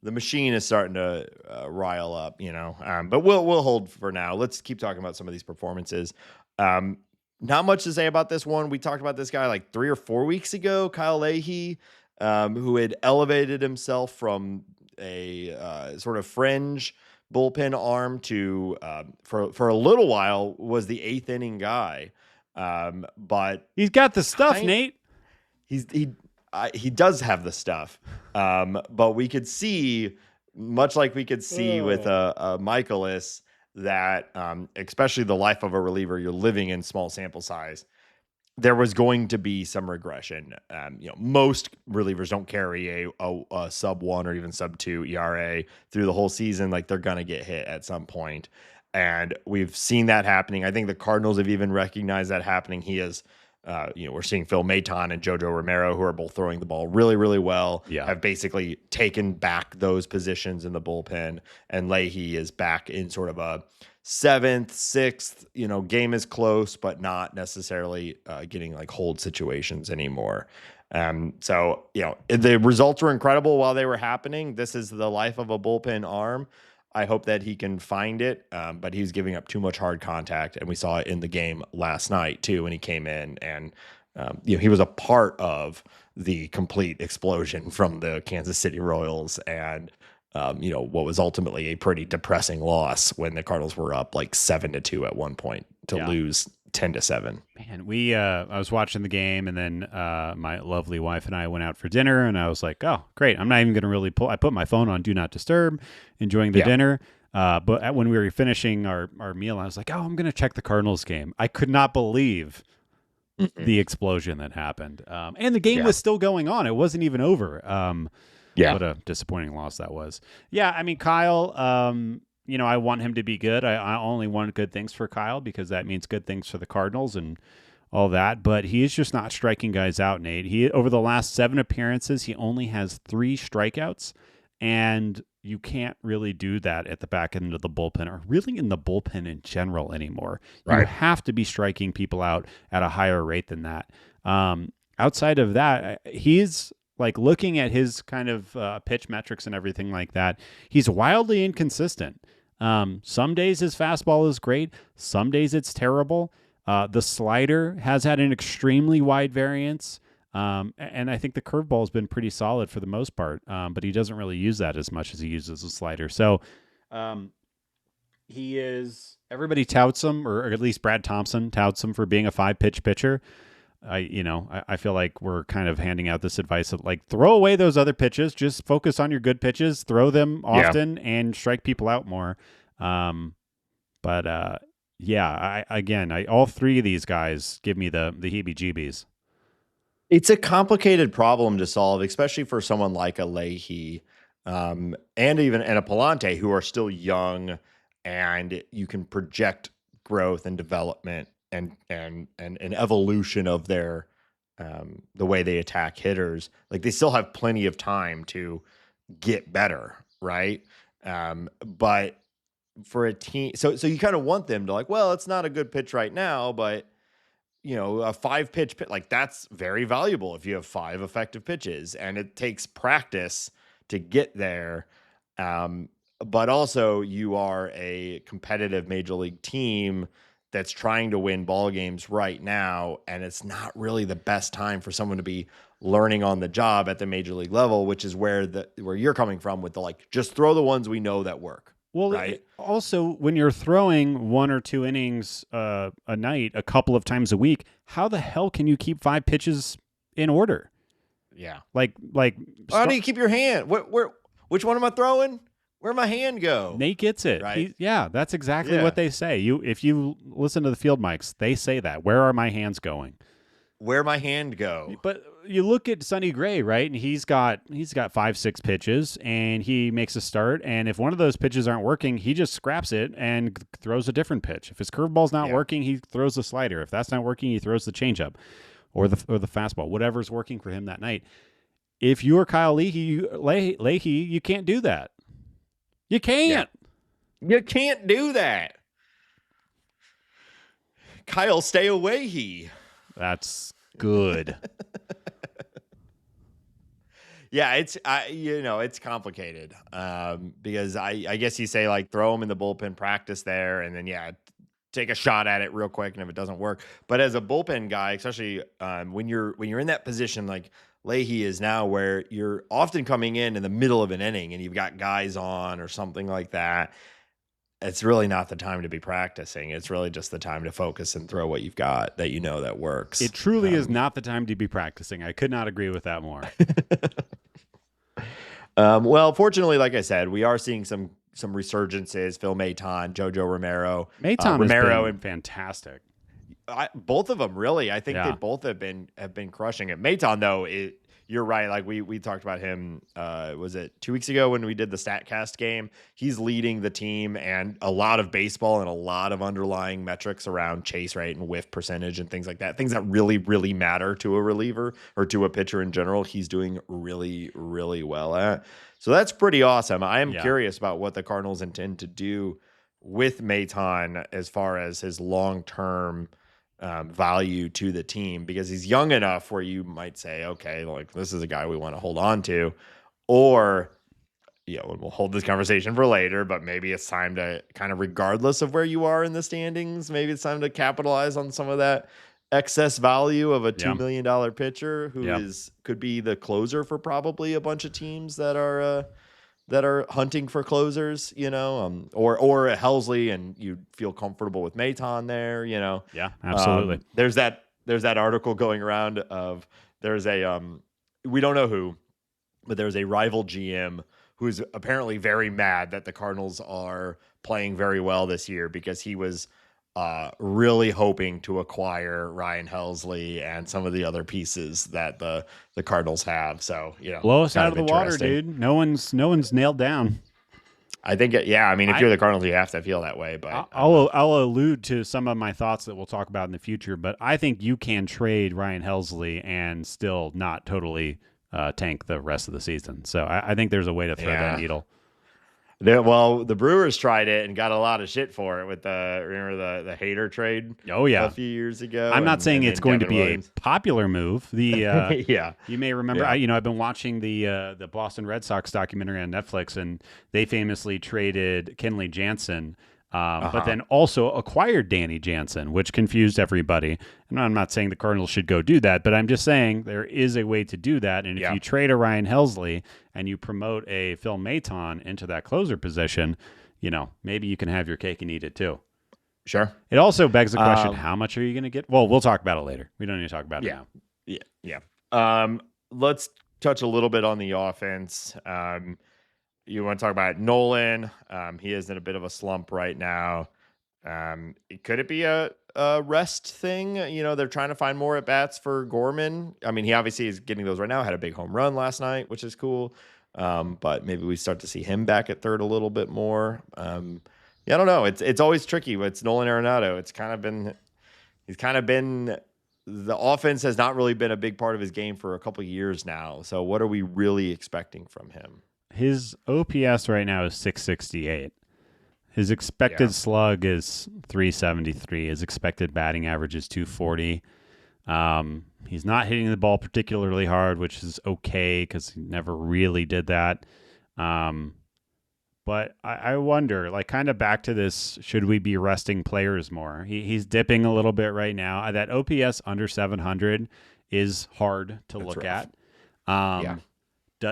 the machine is starting to rile up, but we'll hold for now. Let's keep talking about some of these performances. Not much to say about this one. We talked about this guy like 3 or 4 weeks ago, Kyle Leahy, who had elevated himself from a sort of fringe bullpen arm to for a little while was the 8th inning guy. But he's got the stuff, Nate. He does have the stuff, but we could see, much like we could see with a Mikolas, that especially the life of a reliever, you're living in small sample size, there was going to be some regression. Most relievers don't carry a sub 1 or even sub 2 ERA through the whole season. Like, they're going to get hit at some point. And we've seen that happening. I think the Cardinals have even recognized that happening. He has We're seeing Phil Maton and Jojo Romero, who are both throwing the ball really, really well, have basically taken back those positions in the bullpen. And Leahy is back in sort of a 7th, 6th, game is close, but not necessarily getting like hold situations anymore. So, the results were incredible while they were happening. This is the life of a bullpen arm. I hope that he can find it, but he's giving up too much hard contact, and we saw it in the game last night too when he came in, and he was a part of the complete explosion from the Kansas City Royals, and what was ultimately a pretty depressing loss when the Cardinals were up like 7-2 at one point to lose 10-7. Man, I was watching the game, and then my lovely wife and I went out for dinner, and I was like, oh, great. I'm not even going to really I put my phone on Do Not Disturb, enjoying the dinner. But when we were finishing our meal, I was like, oh, I'm going to check the Cardinals game. I could not believe the explosion that happened. And the game was still going on. It wasn't even over. What a disappointing loss that was. Yeah, I mean, Kyle, I want him to be good. I only want good things for Kyle because that means good things for the Cardinals and all that. But he is just not striking guys out, Nate. Over the last 7 appearances, he only has 3 strikeouts. And you can't really do that at the back end of the bullpen or really in the bullpen in general anymore. Right. You have to be striking people out at a higher rate than that. Outside of that, he's like looking at his kind of pitch metrics and everything like that. He's wildly inconsistent. Some days his fastball is great. Some days it's terrible. The slider has had an extremely wide variance. And I think the curveball has been pretty solid for the most part, but he doesn't really use that as much as he uses the slider. So everybody touts him, or at least Brad Thompson touts him for being a 5-pitch pitcher. I feel like we're kind of handing out this advice of like, throw away those other pitches, just focus on your good pitches, throw them often and strike people out more. All 3 of these guys give me the heebie-jeebies. It's a complicated problem to solve, especially for someone like a Leahy, and a Pallante, who are still young, and you can project growth and development and evolution of their the way they attack hitters. Like, they still have plenty of time to get better, right? But for a team, so you kind of want them to like, well, it's not a good pitch right now, but a 5-pitch pitch, like, that's very valuable if you have 5 effective pitches, and it takes practice to get there. But also, you are a competitive major league team that's trying to win ball games right now, and it's not really the best time for someone to be learning on the job at the major league level, which is where you're coming from with the like, just throw the ones we know that work. Well, right? Also, when you're throwing 1 or 2 innings a night, a couple of times a week, how the hell can you keep 5 pitches in order? Yeah. Like. How do you keep your hand? Which one am I throwing? Where'd my hand go? Nate gets it. Right? That's exactly what they say. If you listen to the field mics, they say that. Where are my hands going? Where my hand go? But you look at Sonny Gray, right? And he's got 5-6 pitches, and he makes a start. And if one of those pitches aren't working, he just scraps it and throws a different pitch. If his curveball's not working, he throws the slider. If that's not working, he throws the changeup or the fastball. Whatever's working for him that night. If you're Kyle Leahy, you can't do that. You can't. You can't do that. Kyle, stay away. That's good. Yeah, it's complicated because I guess you say like throw him in the bullpen, practice there, and then take a shot at it real quick, and if it doesn't work. But as a bullpen guy, especially when you're in that position like Leahy is now, where you're often coming in the middle of an inning and you've got guys on or something like that, it's really not the time to be practicing. It's really just the time to focus and throw what you've got that that works. It truly is not the time to be practicing. I could not agree with that more. Well, fortunately, like I said, we are seeing some resurgences. Phil Maton, Jojo Romero. Romero has been fantastic. Both of them, really. I think Yeah. they both have been crushing it. Maton, though, you're right. Like we talked about him. Was it 2 weeks ago when we did the Statcast game? He's leading the team, and a lot of baseball and a lot of underlying metrics around chase rate and whiff percentage and things like that. Things that really, really matter to a reliever or to a pitcher in general. He's doing really, really well at. So that's pretty awesome. I am curious about what the Cardinals intend to do with Maton as far as his long-term value to the team, because he's young enough where you might say, okay, like this is a guy we want to hold on to, or we'll hold this conversation for later, but maybe it's time to kind of, regardless of where you are in the standings, maybe it's time to capitalize on some of that excess value of a $2 million pitcher who could be the closer for probably a bunch of teams that are hunting for closers, or a Helsley, and you feel comfortable with Maton there, Yeah, absolutely. There's that article going around of there's a we don't know who, but there's a rival GM who's apparently very mad that the Cardinals are playing very well this year because he was really hoping to acquire Ryan Helsley and some of the other pieces that the Cardinals have. So, blow us out of the water, dude. No one's nailed down. I think, if you're the Cardinals, you have to feel that way. But I'll allude to some of my thoughts that we'll talk about in the future. But I think you can trade Ryan Helsley and still not totally tank the rest of the season. So I think there's a way to thread that needle. The Brewers tried it and got a lot of shit for it with the Hader trade. Oh yeah, a few years ago. I'm not saying it's going to be a popular move. The yeah, you may remember. I've been watching the Boston Red Sox documentary on Netflix, and they famously traded Kenley Jansen. But then also acquired Danny Jansen, which confused everybody. And I'm not saying the Cardinals should go do that, but I'm just saying there is a way to do that. And if you trade a Ryan Helsley and you promote a Phil Maton into that closer position, maybe you can have your cake and eat it too. Sure. It also begs the question, how much are you going to get? Well, we'll talk about it later. We don't need to talk about it now. Yeah. Let's touch a little bit on the offense. You want to talk about Nolan? He is in a bit of a slump right now. Could it be a rest thing? They're trying to find more at bats for Gorman. I mean, he obviously is getting those right now. Had a big home run last night, which is cool. But maybe we start to see him back at third a little bit more. I don't know. It's always tricky. It's Nolan Arenado. He's kind of been. The offense has not really been a big part of his game for a couple of years now. So what are we really expecting from him? His OPS right now is 668. His expected slug is 373. His expected batting average is 240. He's not hitting the ball particularly hard, which is okay because he never really did that. But I wonder, kind of back to this, should we be resting players more? He's dipping a little bit right now. That OPS under 700 is hard to look at.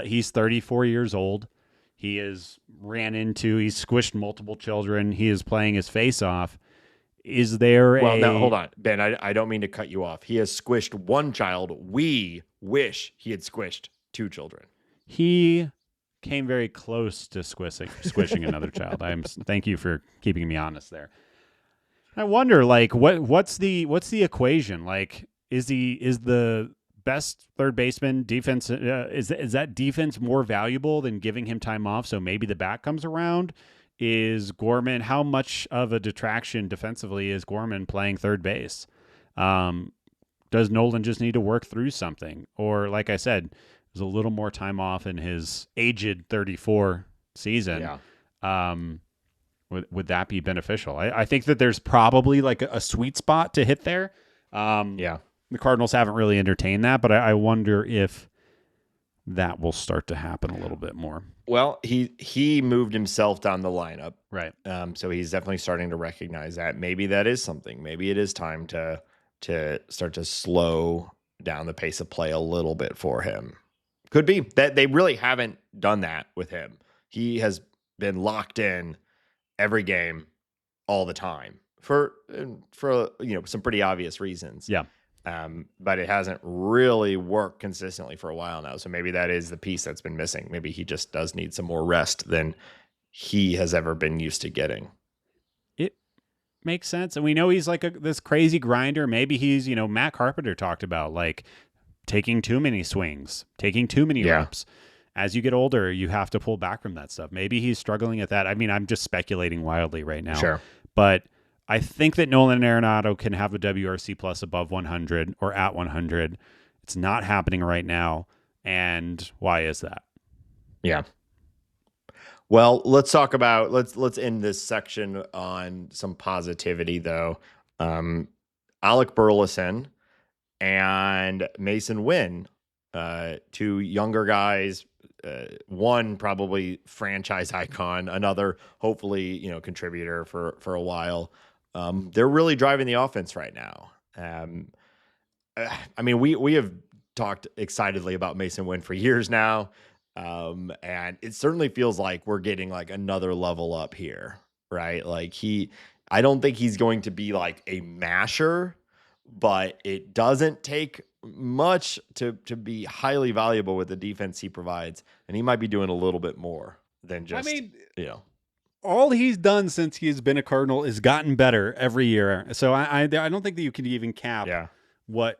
He's 34 years old. He he's squished multiple children. He is playing his face off. Is there Now, hold on, Ben, I don't mean to cut you off. He has squished one child. We wish he had squished two children. He came very close to squishing another child. Thank you for keeping me honest there. I wonder, what's the equation? Is the best third baseman defense? Is that defense more valuable than giving him time off? So maybe the bat comes around. Is Gorman, how much of a detraction defensively is Gorman playing third base? Does Nolan just need to work through something? Or, like I said, there's a little more time off in his aged 34 season. Would that be beneficial? I think that there's probably a sweet spot to hit there. The Cardinals haven't really entertained that, but I wonder if that will start to happen a little bit more. Well, he moved himself down the lineup. Right. So he's definitely starting to recognize that. Maybe that is something. Maybe it is time to start to slow down the pace of play a little bit for him. Could be that they really haven't done that with him. He has been locked in every game all the time for some pretty obvious reasons. Yeah. But it hasn't really worked consistently for a while now. So maybe that is the piece that's been missing. Maybe he just does need some more rest than he has ever been used to getting. makes sense. And we know he's like this crazy grinder. Maybe he's, Matt Carpenter talked about like taking too many swings, taking too many reps. As you get older, you have to pull back from that stuff. Maybe he's struggling at that. I mean, I'm just speculating wildly right now. Sure. But I think that Nolan Arenado can have a WRC plus above 100 or at 100. It's not happening right now. And why is that? Yeah. Well, let's talk about let's end this section on some positivity though. Alec Burleson and Masyn Winn, two younger guys, one probably franchise icon, another hopefully, contributor for a while. They're really driving the offense right now. I mean, we have talked excitedly about Masyn Winn for years now. And it certainly feels like we're getting like another level up here, right? Like I don't think he's going to be like a masher, but it doesn't take much to be highly valuable with the defense he provides. And he might be doing a little bit more than just, all he's done since he's been a Cardinal is gotten better every year. So I don't think that you can even cap what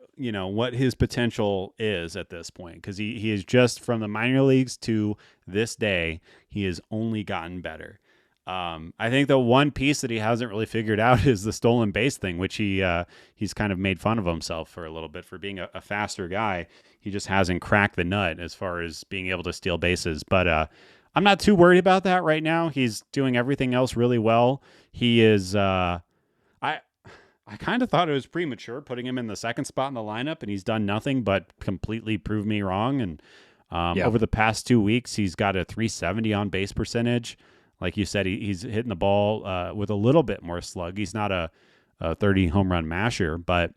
his potential is at this point, because he is just from the minor leagues to this day, he has only gotten better. I think the one piece that he hasn't really figured out is the stolen base thing, which he's kind of made fun of himself for a little bit for being a faster guy. He just hasn't cracked the nut as far as being able to steal bases. But I'm not too worried about that right now. He's doing everything else really well. He is I kind of thought it was premature putting him in the second spot in the lineup, and he's done nothing but completely prove me wrong. And over the past 2 weeks, he's got a 370 on base percentage. Like you said, he's hitting the ball with a little bit more slug. He's not a 30 home run masher, but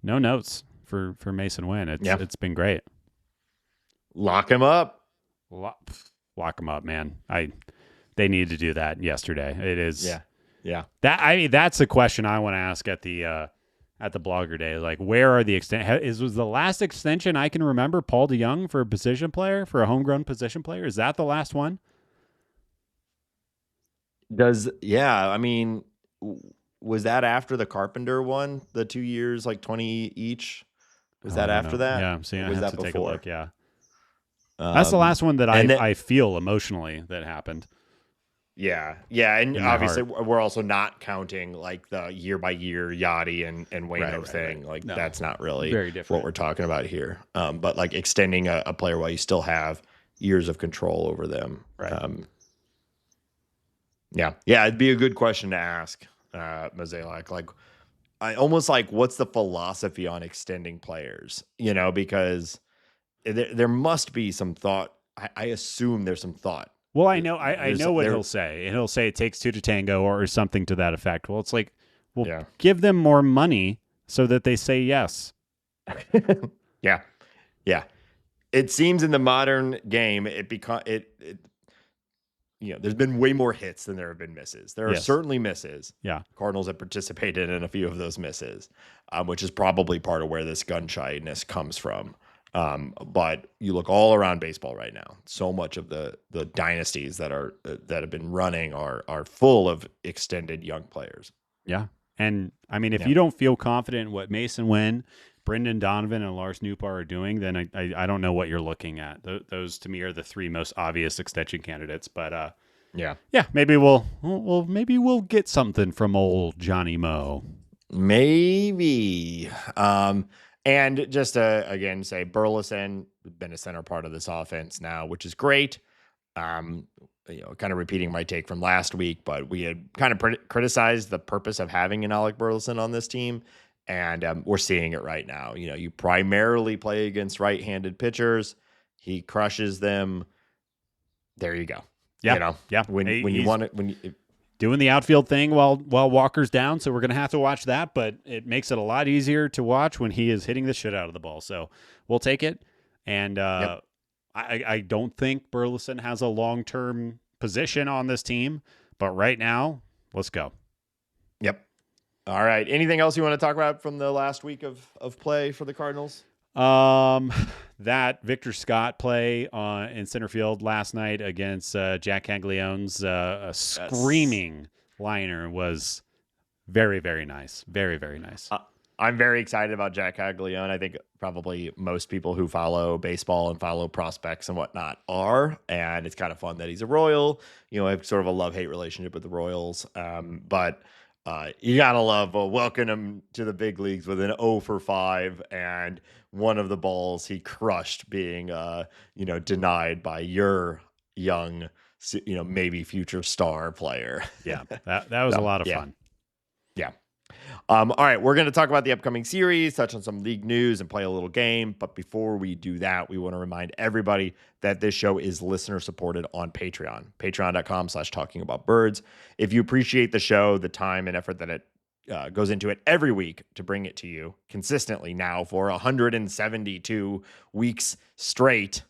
no notes for Masyn Winn. It's been great. Lock him up. Lock him up, man. They needed to do that yesterday. It is. Yeah. That's a question I want to ask at the Blogger Day. Like, where are the was the last extension I can remember Paul DeYoung for a position player, for a homegrown position player? Is that the last one? I mean, was that after the Carpenter one, the 2 years, like 20 each? Was that after that? Yeah, see, I have to take a look. Yeah. That's the last one that I feel emotionally that happened. Yeah. And obviously we're also not counting like the year by year Yachty and Waino thing. Like that's not really very different what we're talking about here. But like extending a player while you still have years of control over them. Right. Yeah, it'd be a good question to ask, Mozeliak. Like, I almost like, what's the philosophy on extending players? Because there must be some thought. I assume there's some thought. Well, I know what he'll say. And he'll say it takes two to tango or something to that effect. Well, it's like, give them more money so that they say yes. Yeah. It seems in the modern game, there's been way more hits than there have been misses. There are certainly misses. Yeah. Cardinals have participated in a few of those misses, which is probably part of where this gun shyness comes from. But you look all around baseball right now. So much of the dynasties that have been running are full of extended young players. Yeah. And I mean, if you don't feel confident in what Masyn Winn, Brendan Donovan, and Lars Nootbaar are doing, then I don't know what you're looking at. Those to me are the three most obvious extension candidates. But maybe we'll get something from old Johnny Mo. Maybe. And just to again say, Burleson has been a center part of this offense now, which is great. Kind of repeating my take from last week, but we had kind of criticized the purpose of having an Alec Burleson on this team. And we're seeing it right now. You primarily play against right-handed pitchers. He crushes them. There you go. Yeah. When you want it, doing the outfield thing while Walker's down, so we're going to have to watch that, but it makes it a lot easier to watch when he is hitting the shit out of the ball. So we'll take it. And I don't think Burleson has a long-term position on this team, but right now, let's go. Yep. All right. Anything else you want to talk about from the last week of play for the Cardinals? That Victor Scott play in center field last night against Jac Caglianone's screaming liner was Very, very nice. Very, very nice. I'm very excited about Jac Caglianone. I think probably most people who follow baseball and follow prospects and whatnot are, and it's kind of fun that he's a Royal. I have sort of a love-hate relationship with the Royals, but you gotta love welcoming him to the big leagues with an 0 for 5, and one of the balls he crushed being, denied by your young, maybe future star player. Yeah, that was a lot of fun. Yeah. All right, we're going to talk about the upcoming series, touch on some league news, and play a little game. But before we do that, we want to remind everybody that this show is listener supported on Patreon, patreon.com/talkingaboutbirds. If you appreciate the show, the time and effort that it goes into it every week to bring it to you consistently now for 172 weeks straight,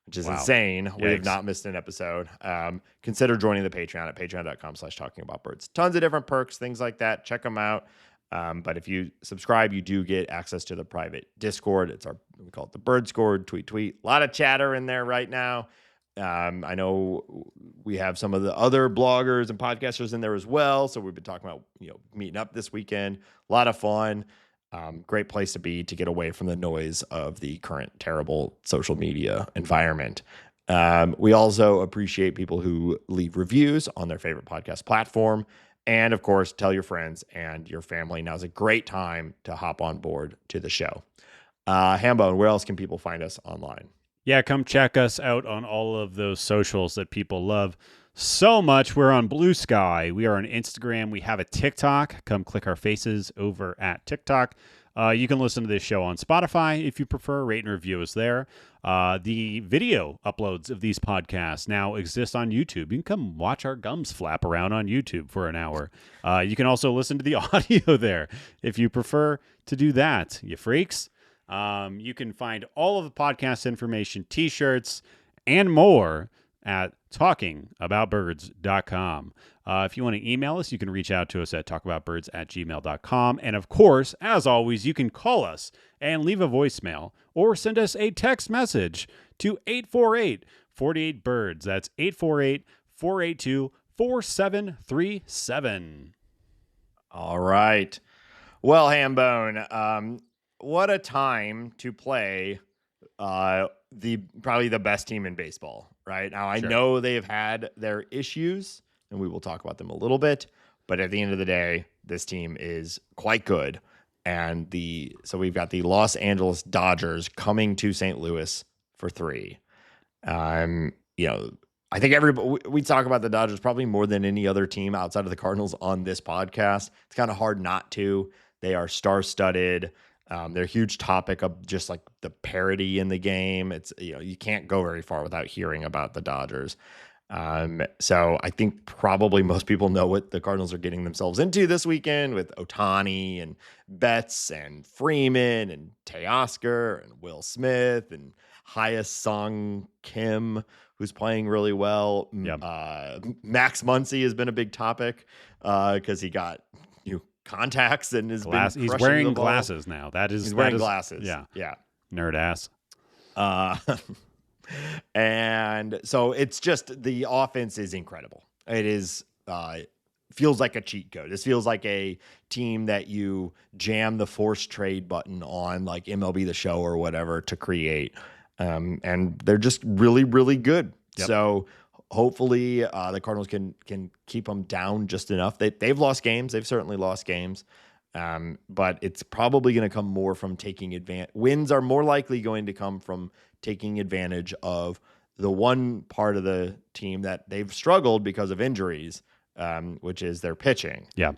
which is insane. Yikes. We have not missed an episode. Consider joining the Patreon at patreon.com/talkingaboutbirds. Tons of different perks, things like that. Check them out. But if you subscribe, you do get access to the private Discord. We call it the Bird Scord, tweet. A lot of chatter in there right now. I know we have some of the other bloggers and podcasters in there as well. So we've been talking about, meeting up this weekend. A lot of fun. Great place to be to get away from the noise of the current terrible social media environment. We also appreciate people who leave reviews on their favorite podcast platform. And of course, tell your friends and your family. Now's a great time to hop on board to the show. Hambone, where else can people find us online? Yeah, come check us out on all of those socials that people love so much. We're on Blue Sky. We are on Instagram. We have a TikTok. Come click our faces over at TikTok. You can listen to this show on Spotify if you prefer. Rate and review us there. The video uploads of these podcasts now exist on YouTube. You can come watch our gums flap around on YouTube for an hour. You can also listen to the audio there if you prefer to do that, you freaks. You can find all of the podcast information, t-shirts, and more at talkingaboutbirds.com. If you want to email us, you can reach out to us at talkaboutbirds@gmail.com. And of course, as always, you can call us and leave a voicemail or send us a text message to 848-48-BIRDS. That's 848-482-4737. All right. Well, Hambone, what a time to play probably the best team in baseball right now. I know they've had their issues, and we will talk about them a little bit, but at the end of the day, this team is quite good. And so we've got the Los Angeles Dodgers coming to St. Louis for 3. I think we talk about the Dodgers probably more than any other team outside of the Cardinals on this podcast. It's kind of hard not to. They are star-studded. They're a huge topic of just like the parity in the game. It's, you can't go very far without hearing about the Dodgers. So I think probably most people know what the Cardinals are getting themselves into this weekend with Ohtani and Betts and Freeman and Teoscar and Will Smith and Hyasung Kim, who's playing really well. Yep. Max Muncy has been a big topic because he got contacts and he's wearing glasses now. He's wearing glasses. Yeah. Nerd ass. And so it's just the offense is incredible. It is feels like a cheat code. This feels like a team that you jam the forced trade button on, like MLB The Show or whatever, to create. And they're just really, really good. Yep. So hopefully the Cardinals can keep them down just enough. They've lost games. They've certainly lost games. But it's probably going to come more from taking advantage. Wins are more likely going to come from taking advantage of the one part of the team that they've struggled because of injuries, which is their pitching. Yeah.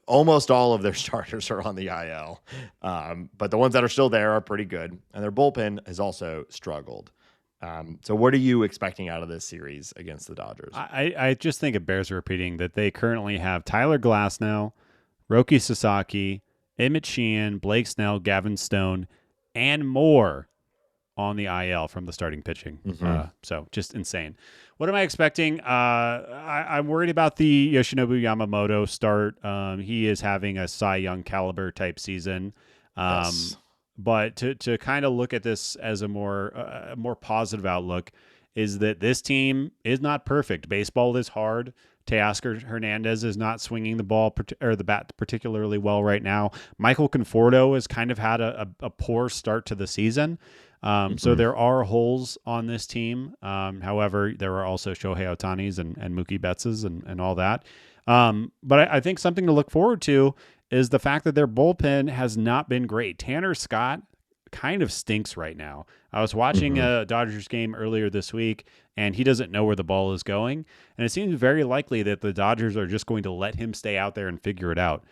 Almost all of their starters are on the IL. But the ones that are still there are pretty good. And their bullpen has also struggled. So what are you expecting out of this series against the Dodgers? I just think it bears repeating that they currently have Tyler Glasnow, Roki Sasaki, Emmett Sheehan, Blake Snell, Gavin Stone, and more on the IL from the starting pitching. Mm-hmm. So just insane. What am I expecting? I'm worried about the Yoshinobu Yamamoto start. He is having a Cy Young caliber type season. Yes. But to kind of look at this as a more positive outlook, is that this team is not perfect. Baseball is hard. Teoscar Hernandez is not swinging the ball or the bat particularly well right now. Michael Conforto has kind of had a poor start to the season. So there are holes on this team. However, there are also Shohei Ohtani's and Mookie Betts's and all that. But I think something to look forward to is the fact that their bullpen has not been great. Tanner Scott kind of stinks right now. I was watching a Dodgers game earlier this week, and he doesn't know where the ball is going. And it seems very likely that the Dodgers are just going to let him stay out there and figure it out.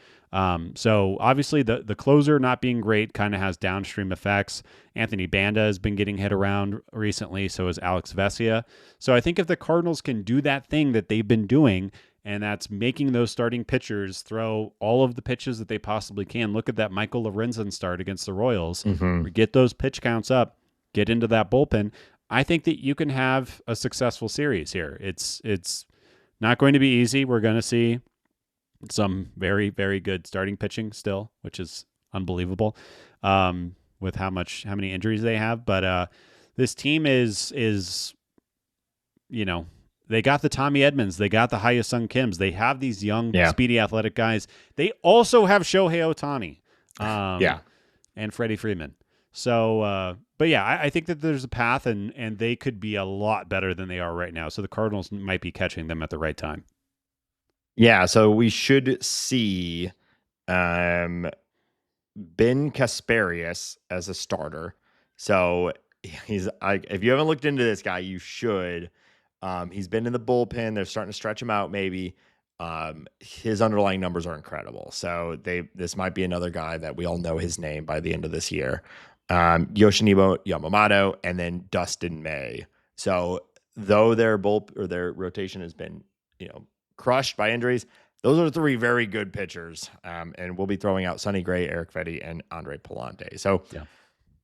So obviously the closer not being great kind of has downstream effects. Anthony Banda has been getting hit around recently. So is Alex Vesia. So I think if the Cardinals can do that thing that they've been doing, and that's making those starting pitchers throw all of the pitches that they possibly can. Look at that Michael Lorenzen start against the Royals. Get those pitch counts up, get into that bullpen. I think that you can have a successful series here. It's not going to be easy. We're going to see some very, very good starting pitching still, which is unbelievable with how many injuries they have. But this team is they got the Tommy Edmonds. They got the Hyosung Kims. They have these young, speedy, athletic guys. They also have Shohei Ohtani and Freddie Freeman. So, but yeah, I think that there's a path, and they could be a lot better than they are right now. So the Cardinals might be catching them at the right time. Yeah, so we should see Ben Kasparius as a starter. So if you haven't looked into this guy, you should. He's been in the bullpen. They're starting to stretch him out maybe. His underlying numbers are incredible. So this might be another guy that we all know his name by the end of this year. Yoshinobu Yamamoto and then Dustin May. So though their rotation has been, crushed by injuries, those are three very good pitchers. And we'll be throwing out Sonny Gray, Eric Fedde, and Andre Pallante. So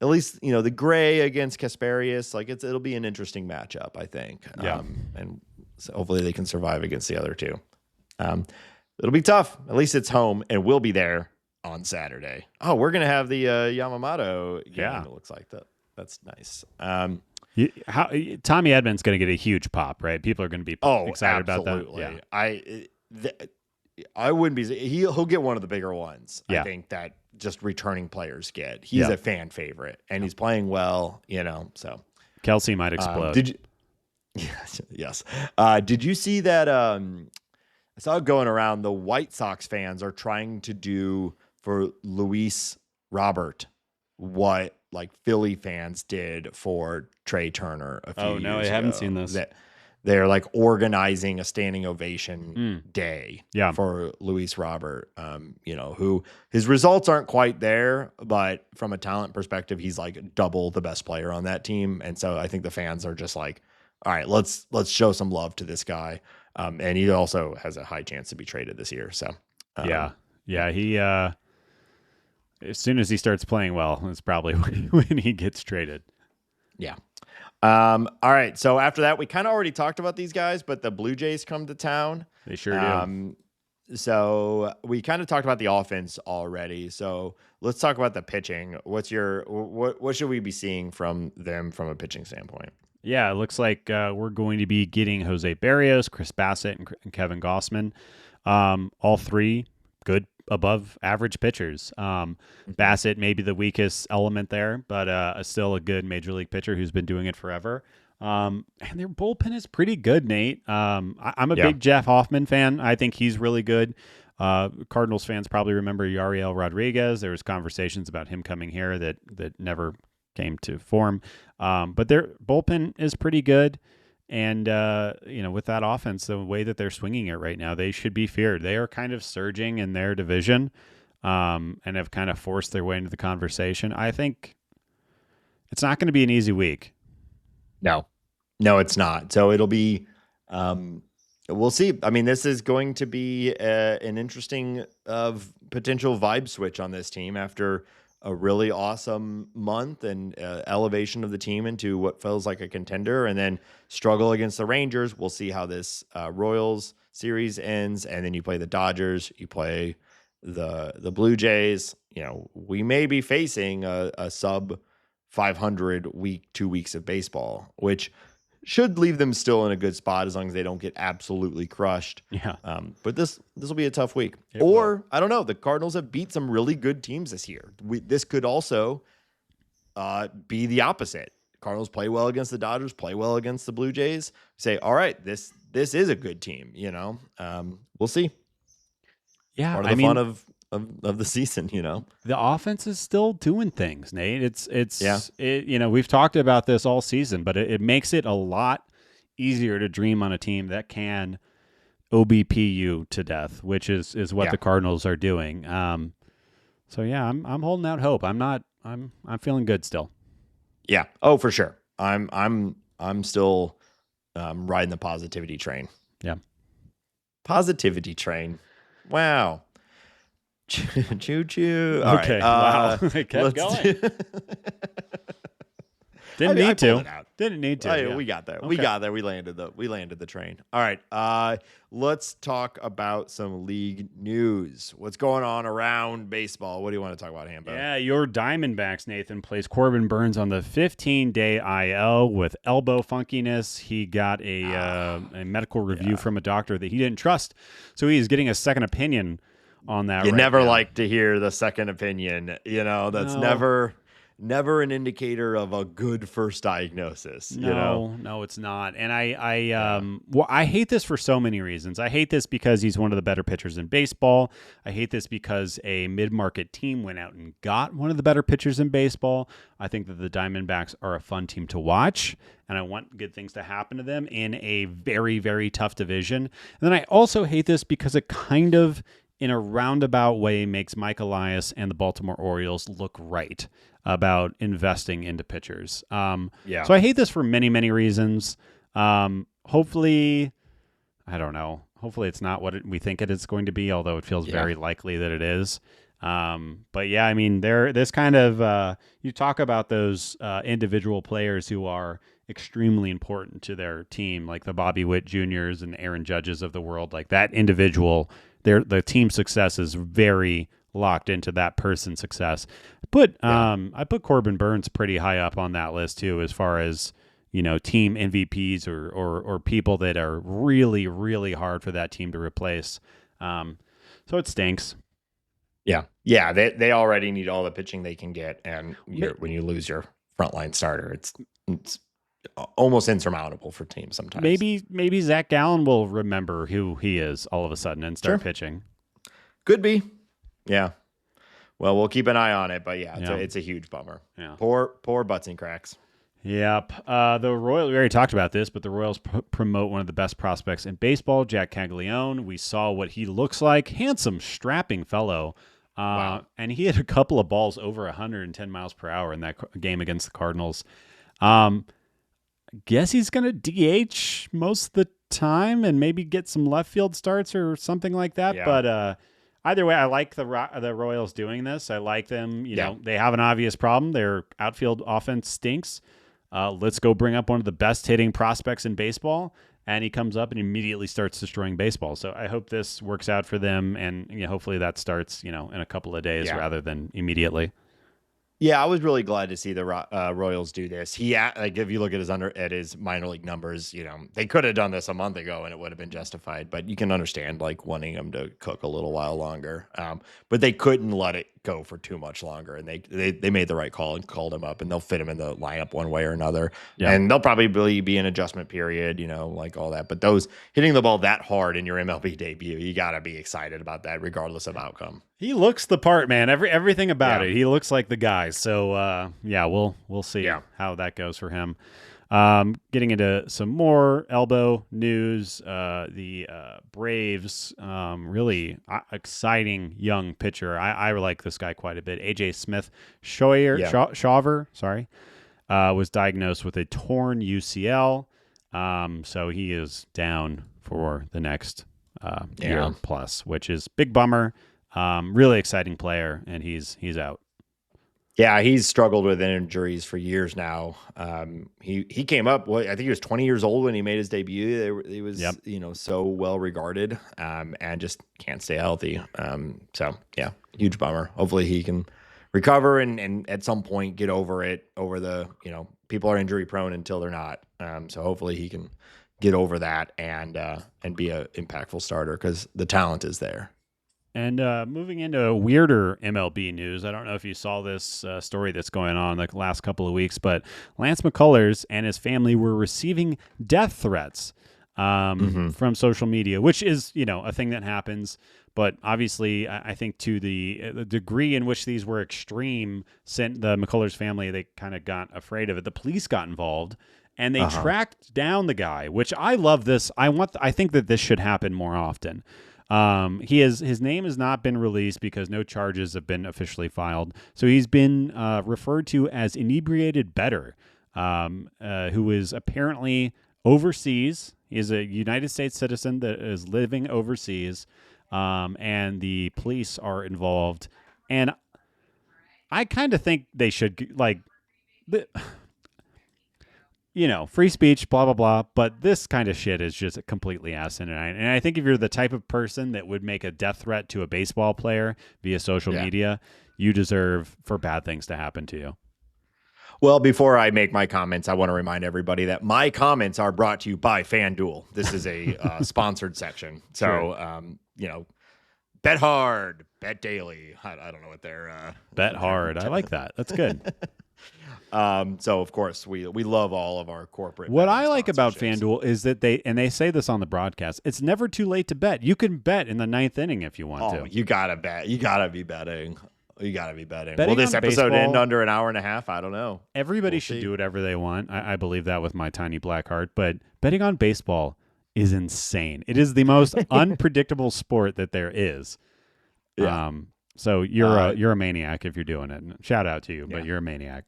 at least, the Gray against Kasparius, it'll be an interesting matchup, I think. And so hopefully they can survive against the other two. It'll be tough. At least it's home, and we'll be there on Saturday. Oh, we're going to have the Yamamoto game, it looks like. That's nice. Tommy Edmonds going to get a huge pop, right? People are going to be excited about that. Yeah. I wouldn't be. He'll get one of the bigger ones. I think that just returning players get. He's a fan favorite, and he's playing well. So Kelsey might explode. Did you? Yes. Did you see that? I saw it going around. The White Sox fans are trying to do for Luis Robert what Philly fans did for Trey Turner a few years ago. I haven't seen this. They're organizing a standing ovation day for Luis Robert, who his results aren't quite there, but from a talent perspective, he's double the best player on that team. And so I think the fans are just all right, let's show some love to this guy. And he also has a high chance to be traded this year. So, he, as soon as he starts playing well, it's probably when he gets traded. Yeah. All right. So after that, we kind of already talked about these guys, but the Blue Jays come to town. They sure do. So we kind of talked about the offense already. So let's talk about the pitching. What should we be seeing from them from a pitching standpoint? Yeah, it looks like we're going to be getting Jose Barrios, Chris Bassett, and Kevin Gossman. All three good above average pitchers. Bassett may be the weakest element there, but still a good major league pitcher who's been doing it forever. And their bullpen is pretty good, Nate. I'm a big Jeff Hoffman fan. I think he's really good. Cardinals fans probably remember Yariel Rodriguez. There was conversations about him coming here that never came to form. But their bullpen is pretty good. And, with that offense, the way that they're swinging it right now, they should be feared. They are kind of surging in their division and have kind of forced their way into the conversation. I think it's not going to be an easy week. No, it's not. So it'll be, we'll see. I mean, this is going to be an interesting potential vibe switch on this team after a really awesome month and elevation of the team into what feels like a contender, and then struggle against the Rangers. We'll see how this Royals series ends, and then you play the Dodgers, you play the Blue Jays. We may be facing a sub 500 week, 2 weeks of baseball, which should leave them still in a good spot as long as they don't get absolutely crushed. Yeah. But this will be a tough week. I don't know. The Cardinals have beat some really good teams this year. This could also be the opposite. Cardinals play well against the Dodgers, play well against the Blue Jays. Say, all right, this is a good team. We'll see. Yeah, part of the fun of the season. The offense is still doing things, Nate. We've talked about this all season, but it makes it a lot easier to dream on a team that can OBP you to death, which is what the Cardinals are doing. I'm holding out hope. I'm feeling good still. Yeah. Oh, for sure. I'm still riding the positivity train. Yeah. Positivity train. Wow. Choo choo. Okay. Wow. It kept going. Didn't need to. We got there. Okay. We got there. We landed the train. All right. Let's talk about some league news. What's going on around baseball? What do you want to talk about, Hambo? Yeah, your Diamondbacks, Nathan, plays Corbin Burns on the 15-day IL with elbow funkiness. He got a medical review from a doctor that he didn't trust, so he's getting a second opinion on that. You never like to hear the second opinion. That's never an indicator of a good first diagnosis. No, it's not. And I hate this for so many reasons. I hate this because he's one of the better pitchers in baseball. I hate this because a mid-market team went out and got one of the better pitchers in baseball. I think that the Diamondbacks are a fun team to watch, and I want good things to happen to them in a very, very tough division. And then I also hate this because it kind of, in a roundabout way, makes Mikolas and the Baltimore Orioles look right about investing into pitchers. So I hate this for many, many reasons. Hopefully, I don't know. Hopefully it's not what we think it is going to be, although it feels very likely that it is. But yeah, I mean, this kind of, you talk about those individual players who are extremely important to their team, like the Bobby Witt Juniors and Aaron Judges of the world. Like that individual, the team success is very locked into that person's success. I put Corbin Burns pretty high up on that list too, as far as, team MVPs or people that are really, really hard for that team to replace. So it stinks. Yeah. Yeah. They already need all the pitching they can get. And when you lose your frontline starter, it's almost insurmountable for teams sometimes. Maybe Zac Gallen will remember who he is all of a sudden and start pitching. Could be. Yeah. Well, we'll keep an eye on it, but it's a huge bummer. Yeah. Poor butts and cracks. Yep. The Royals, we already talked about this, but the Royals promote one of the best prospects in baseball, Jac Caglianone. We saw what he looks like. Handsome, strapping fellow. Wow. And he had a couple of balls over 110 miles per hour in that game against the Cardinals. Guess he's going to DH most of the time and maybe get some left field starts or something like that. Yeah. But either way, I like the Royals doing this. I like them. They have an obvious problem. Their outfield offense stinks. Let's go bring up one of the best hitting prospects in baseball. And he comes up and immediately starts destroying baseball. So I hope this works out for them. And hopefully that starts, in a couple of days rather than immediately. Yeah, I was really glad to see the Royals do this. If you look at his minor league numbers, they could have done this a month ago and it would have been justified. But you can understand wanting him to cook a little while longer. But they couldn't let it go for too much longer, and they made the right call and called him up, and they'll fit him in the lineup one way or another. Yeah. And they'll probably be an adjustment period, all that. But those hitting the ball that hard in your MLB debut, you got to be excited about that, regardless of outcome. He looks the part, man. Everything about it. He looks like the guy. So we'll see how that goes for him. Getting into some more elbow news, the Braves, really exciting young pitcher. I like this guy quite a bit. AJ Smith-Shawver, was diagnosed with a torn UCL. So he is down for the next year plus, which is big bummer. Really exciting player, and he's out. Yeah, he's struggled with injuries for years now. He came up, I think he was 20 years old when he made his debut. He was, so well regarded, and just can't stay healthy. So yeah, huge bummer. Hopefully he can recover and at some point get over it. People are injury prone until they're not. So hopefully he can get over that and be an impactful starter because the talent is there. And moving into weirder MLB news, I don't know if you saw this story that's going on the last couple of weeks, but Lance McCullers and his family were receiving death threats from social media, which is, a thing that happens. But obviously, I think to the degree in which these were extreme, sent the McCullers family, they kind of got afraid of it. The police got involved, and they tracked down the guy, which I love this. I think that this should happen more often. His name has not been released because no charges have been officially filed. So he's been referred to as inebriated bettor, who is apparently overseas. He is a United States citizen that is living overseas, and the police are involved. And I kind of think they should free speech, blah, blah, blah. But this kind of shit is just completely asinine. And I think if you're the type of person that would make a death threat to a baseball player via social media, you deserve for bad things to happen to you. Well, before I make my comments, I want to remind everybody that my comments are brought to you by FanDuel. This is a sponsored section. So, bet hard, bet daily. I don't know what they're... bet hard. I like that. That's good. So of course we love all of our corporate. What I like about FanDuel is that they say this on the broadcast. It's never too late to bet. You can bet in the 9th inning if you want to. You gotta bet. You gotta be betting. You gotta be betting. Will this episode end under an hour and a half? I don't know. Everybody should do whatever they want. I believe that with my tiny black heart. But betting on baseball is insane. It is the most unpredictable sport that there is. Yeah. So you're a maniac if you're doing it. Shout out to you, but you're a maniac.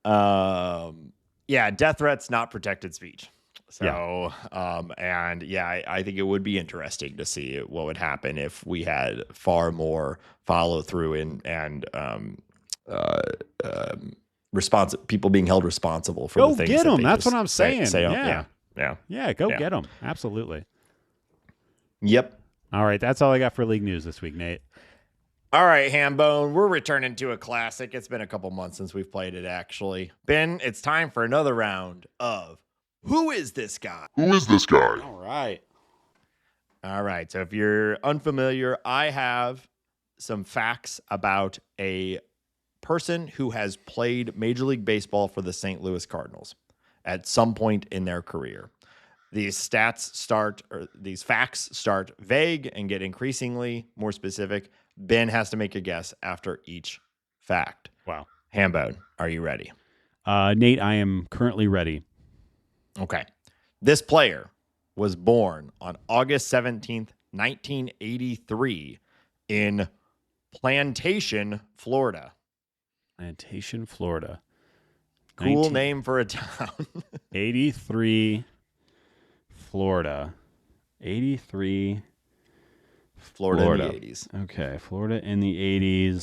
Death threats, not protected speech. So, I think it would be interesting to see what would happen if we had far more follow through and people being held responsible for the things. Go get them. That's what I'm saying. Go get them. Absolutely. Yep. All right. That's all I got for league news this week, Nate. All right, Hambone, we're returning to a classic. It's been a couple months since we've played it, actually. Ben, it's time for another round of Who Is This Guy? Who is this guy? All right. So if you're unfamiliar, I have some facts about a person who has played Major League Baseball for the St. Louis Cardinals at some point in their career. These facts start vague and get increasingly more specific. Ben has to make a guess after each fact. Wow. Hambone, are you ready? Nate, I am currently ready. Okay. This player was born on August 17th, 1983 in Plantation, Florida. Plantation, Florida. Cool name for a town. 83, Florida. 83, Florida in the 80s. Okay, Florida in the 80s.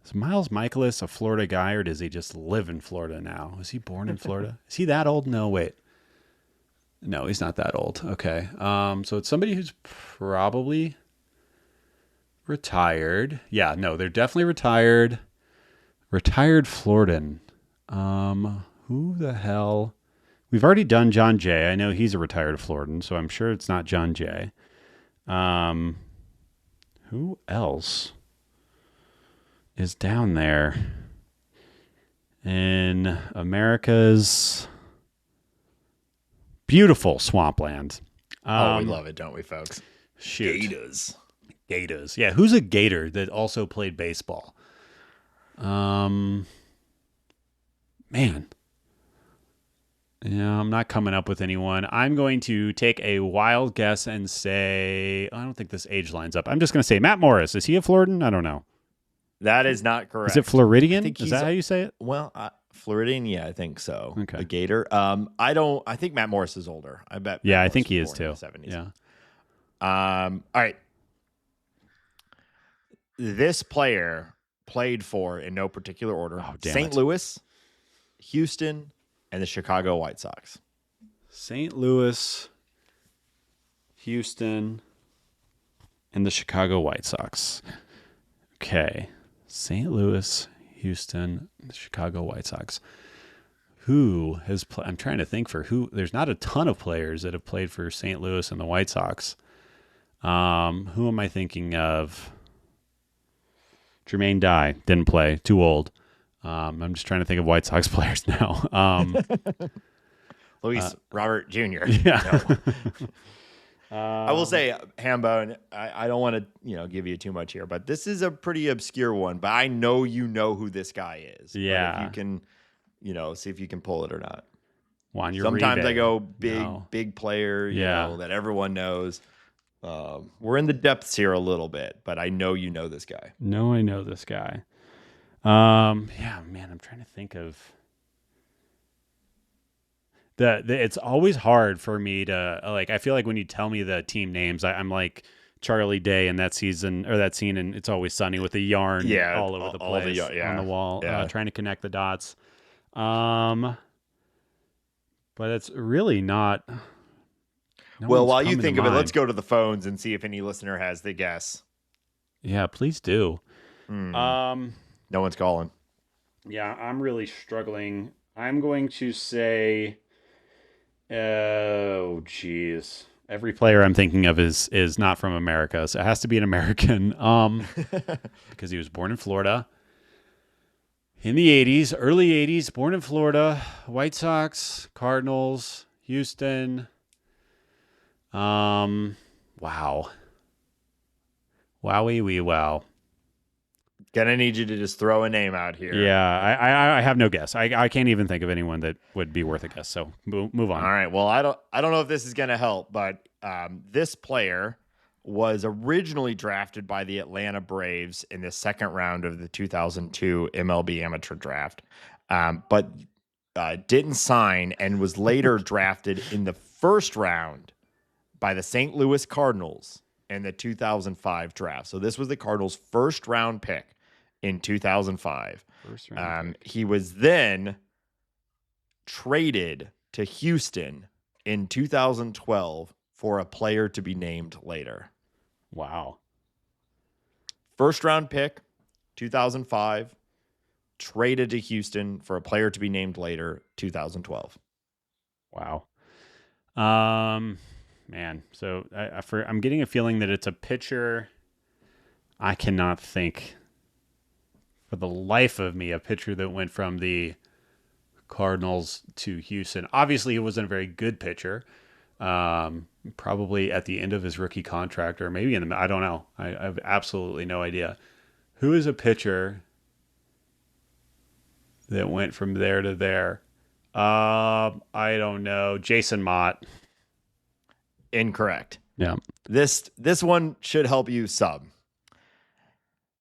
Is Miles Mikolas a Florida guy, or does he just live in Florida now? Was he born in Florida? Is he that old? No, wait. No, he's not that old. Okay. So it's somebody who's probably retired. Yeah, no, they're definitely retired. Retired Floridan. Who the hell? We've already done John Jay. I know he's a retired Floridan, so I'm sure it's not John Jay. Who else is down there in America's beautiful swampland? We love it, don't we, folks? Shoot. Gators. Yeah, who's a Gator that also played baseball? Man. Yeah, I'm not coming up with anyone. I'm going to take a wild guess and say, I don't think this age lines up. I'm just going to say Matt Morris. Is he a Floridan? I don't know. That is not correct. Is it Floridian? Is that how you say it? Well, Floridian, yeah, I think so. Okay. A Gator. I think Matt Morris is older. I bet. Yeah, I think he is too. 70s. Yeah. All right. This player played for, in no particular order, St. Louis, Houston, and the Chicago White Sox. St. Louis, Houston, and the Chicago White Sox. Okay. St. Louis, Houston, the Chicago White Sox. Who has I'm trying to think for who. There's not a ton of players that have played for St. Louis and the White Sox. Who am I thinking of? Jermaine Dye didn't play. Too old. I'm just trying to think of White Sox players now. Luis Robert Jr. Yeah. I will say, Hambone, I don't want to give you too much here, but this is a pretty obscure one. But I know you know who this guy is. Yeah. But if you can, see if you can pull it or not. Juan Uribe. Sometimes I go big player, you know, that everyone knows. We're in the depths here a little bit, but I know you know this guy. No, I know this guy. Yeah, man, I'm trying to think of it's always hard for me to I feel like when you tell me the team names, I'm like Charlie Day in that season or that scene, and It's Always Sunny with the yarn all over the place on the wall, trying to connect the dots. But it's really not. Well, while you think of it, let's go to the phones and see if any listener has the guess. Yeah, please do. No one's calling. Yeah, I'm really struggling. I'm going to say, oh, geez. Every player I'm thinking of is not from America, so it has to be an American. Because he was born in Florida in the 80s, early 80s, born in Florida, White Sox, Cardinals, Houston. Wow. Wowie wee wow. Gonna need you to just throw a name out here. Yeah, I have no guess. I can't even think of anyone that would be worth a guess. So move on. All right. Well, I don't know if this is gonna help, but this player was originally drafted by the Atlanta Braves in the second round of the 2002 MLB amateur draft, but didn't sign and was later drafted in the first round by the St. Louis Cardinals in the 2005 draft. So this was the Cardinals' first round pick in 2005. He was then traded to Houston in 2012 for a player to be named later. Wow. First round pick, 2005, traded to Houston for a player to be named later, 2012. Wow. Man, so I'm getting a feeling that it's a pitcher. I cannot think for the life of me a pitcher that went from the Cardinals to Houston. Obviously, he wasn't a very good pitcher. Probably at the end of his rookie contract, or maybe I don't know. I have absolutely no idea. Who is a pitcher that went from there to there? I don't know. Jason Mott. Incorrect. Yeah. This one should help you sub.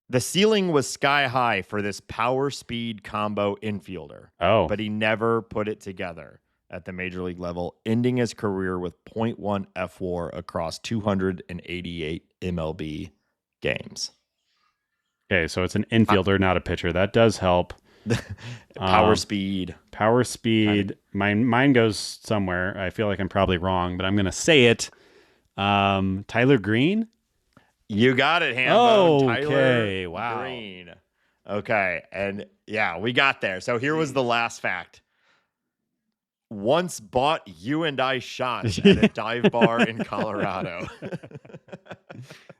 The ceiling was sky high for this power speed combo infielder. Oh. But he never put it together at the major league level, ending his career with .1 F4 across 288 MLB games. Okay, so it's an infielder, not a pitcher. That does help. Power speed. Power speed. Mine goes somewhere. I feel like I'm probably wrong, but I'm going to say it. Tyler Green? You got it, Hambo. Okay, Tyler wow. Green. Okay, and yeah, we got there. So here was the last fact. Once bought you and I shots at a dive bar in Colorado.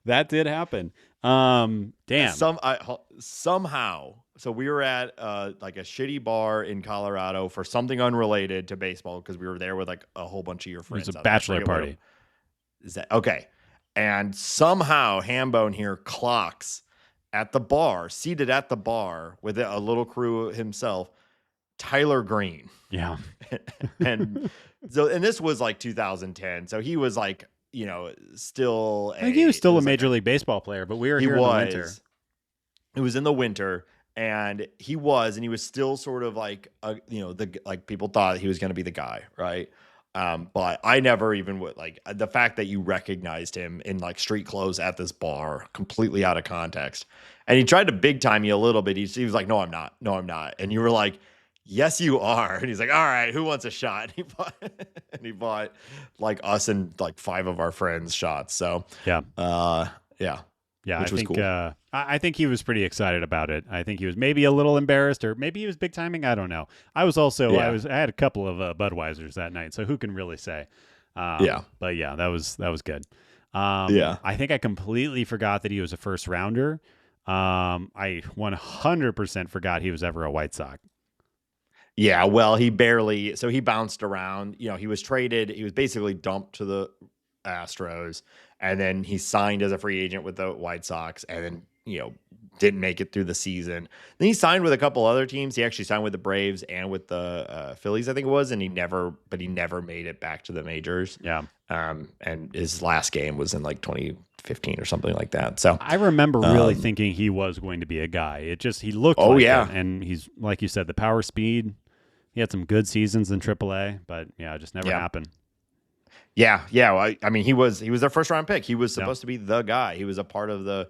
That did happen. Damn. Somehow. So we were at like a shitty bar in Colorado for something unrelated to baseball because we were there with like a whole bunch of your friends. It was a bachelor party. Is that okay? And somehow Hambone here clocks at the bar, seated at the bar with a little crew himself, Tyler Green. Yeah. and this was like 2010. So he was like, still I think he was still a Major League Baseball player, but we were here in the winter. It was in the winter, and he was still sort of like, people thought he was going to be the guy, right? But I never even would the fact that you recognized him in like street clothes at this bar, completely out of context. And he tried to big time you a little bit. He was like, no, I'm not. No, I'm not. And you were like, yes, you are. And he's like, all right, who wants a shot? And he bought like us and like 5 of our friends shots. So yeah. Yeah. I think, cool. I think he was pretty excited about it. I think he was maybe a little embarrassed, or maybe he was big timing. I don't know. I was also I had a couple of Budweisers that night, so who can really say? But yeah, that was good. I think I completely forgot that he was a first rounder. I 100% forgot he was ever a White Sox. Yeah, well, he bounced around. He was traded. He was basically dumped to the Astros, and then he signed as a free agent with the White Sox, and then didn't make it through the season. Then he signed with a couple other teams. He actually signed with the Braves and with the Phillies, I think it was, and he never made it back to the majors. Yeah. And his last game was in like 2015 or something like that. So I remember really thinking he was going to be a guy. He looked like it. And he's, like you said, the power, speed. He had some good seasons in AAA, but it just never happened. Yeah. I mean, he was their first round pick. He was supposed to be the guy. He was a part of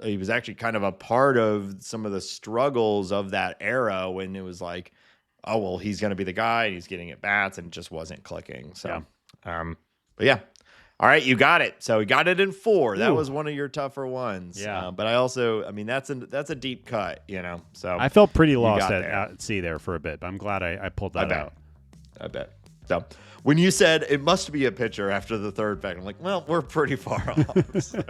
he was actually kind of a part of some of the struggles of that era when it was like, oh, well, he's going to be the guy and he's getting at bats, and it just wasn't clicking. So, but yeah. All right, you got it. So we got it in 4. That was one of your tougher ones. Yeah. But I also, that's a deep cut, So I felt pretty lost at sea there for a bit, but I'm glad I pulled that out. I bet. So when you said it must be a pitcher after the third fact, I'm like, well, we're pretty far off. So.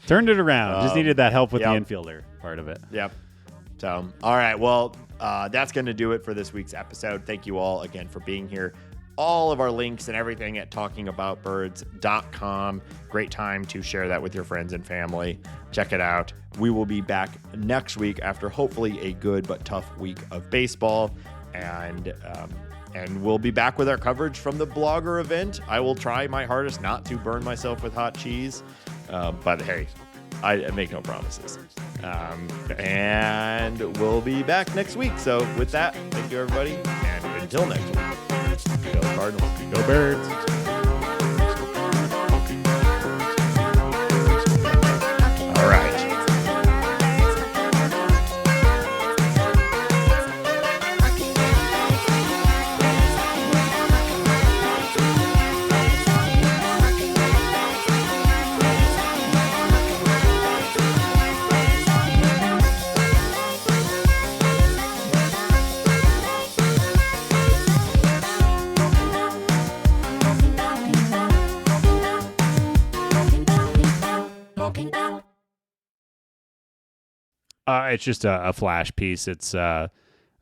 Turned it around. Just needed that help with the infielder part of it. Yep. So, all right. Well, that's going to do it for this week's episode. Thank you all again for being here. All of our links and everything at talkingaboutbirds.com. Great time to share that with your friends and family. Check it out. We will be back next week after hopefully a good but tough week of baseball. And we'll be back with our coverage from the Blogger event. I will try my hardest not to burn myself with hot cheese. But hey, I make no promises. And we'll be back next week. So with that, thank you, everybody. And until next week, go Cardinals. Go Birds. It's just a flash piece. It's I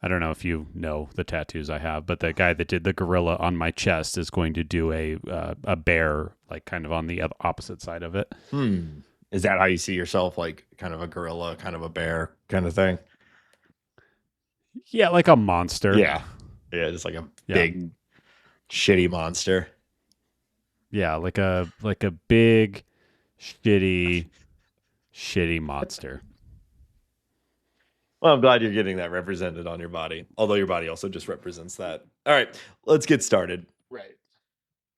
don't know if you know the tattoos I have, but the guy that did the gorilla on my chest is going to do a bear, like kind of on the opposite side of it. Is that how you see yourself, like kind of a gorilla, kind of a bear kind of thing? Yeah, like a monster. Yeah, just like a big, shitty monster. Yeah, like a big, shitty monster. Well, I'm glad you're getting that represented on your body, although your body also just represents that. All right, let's get started.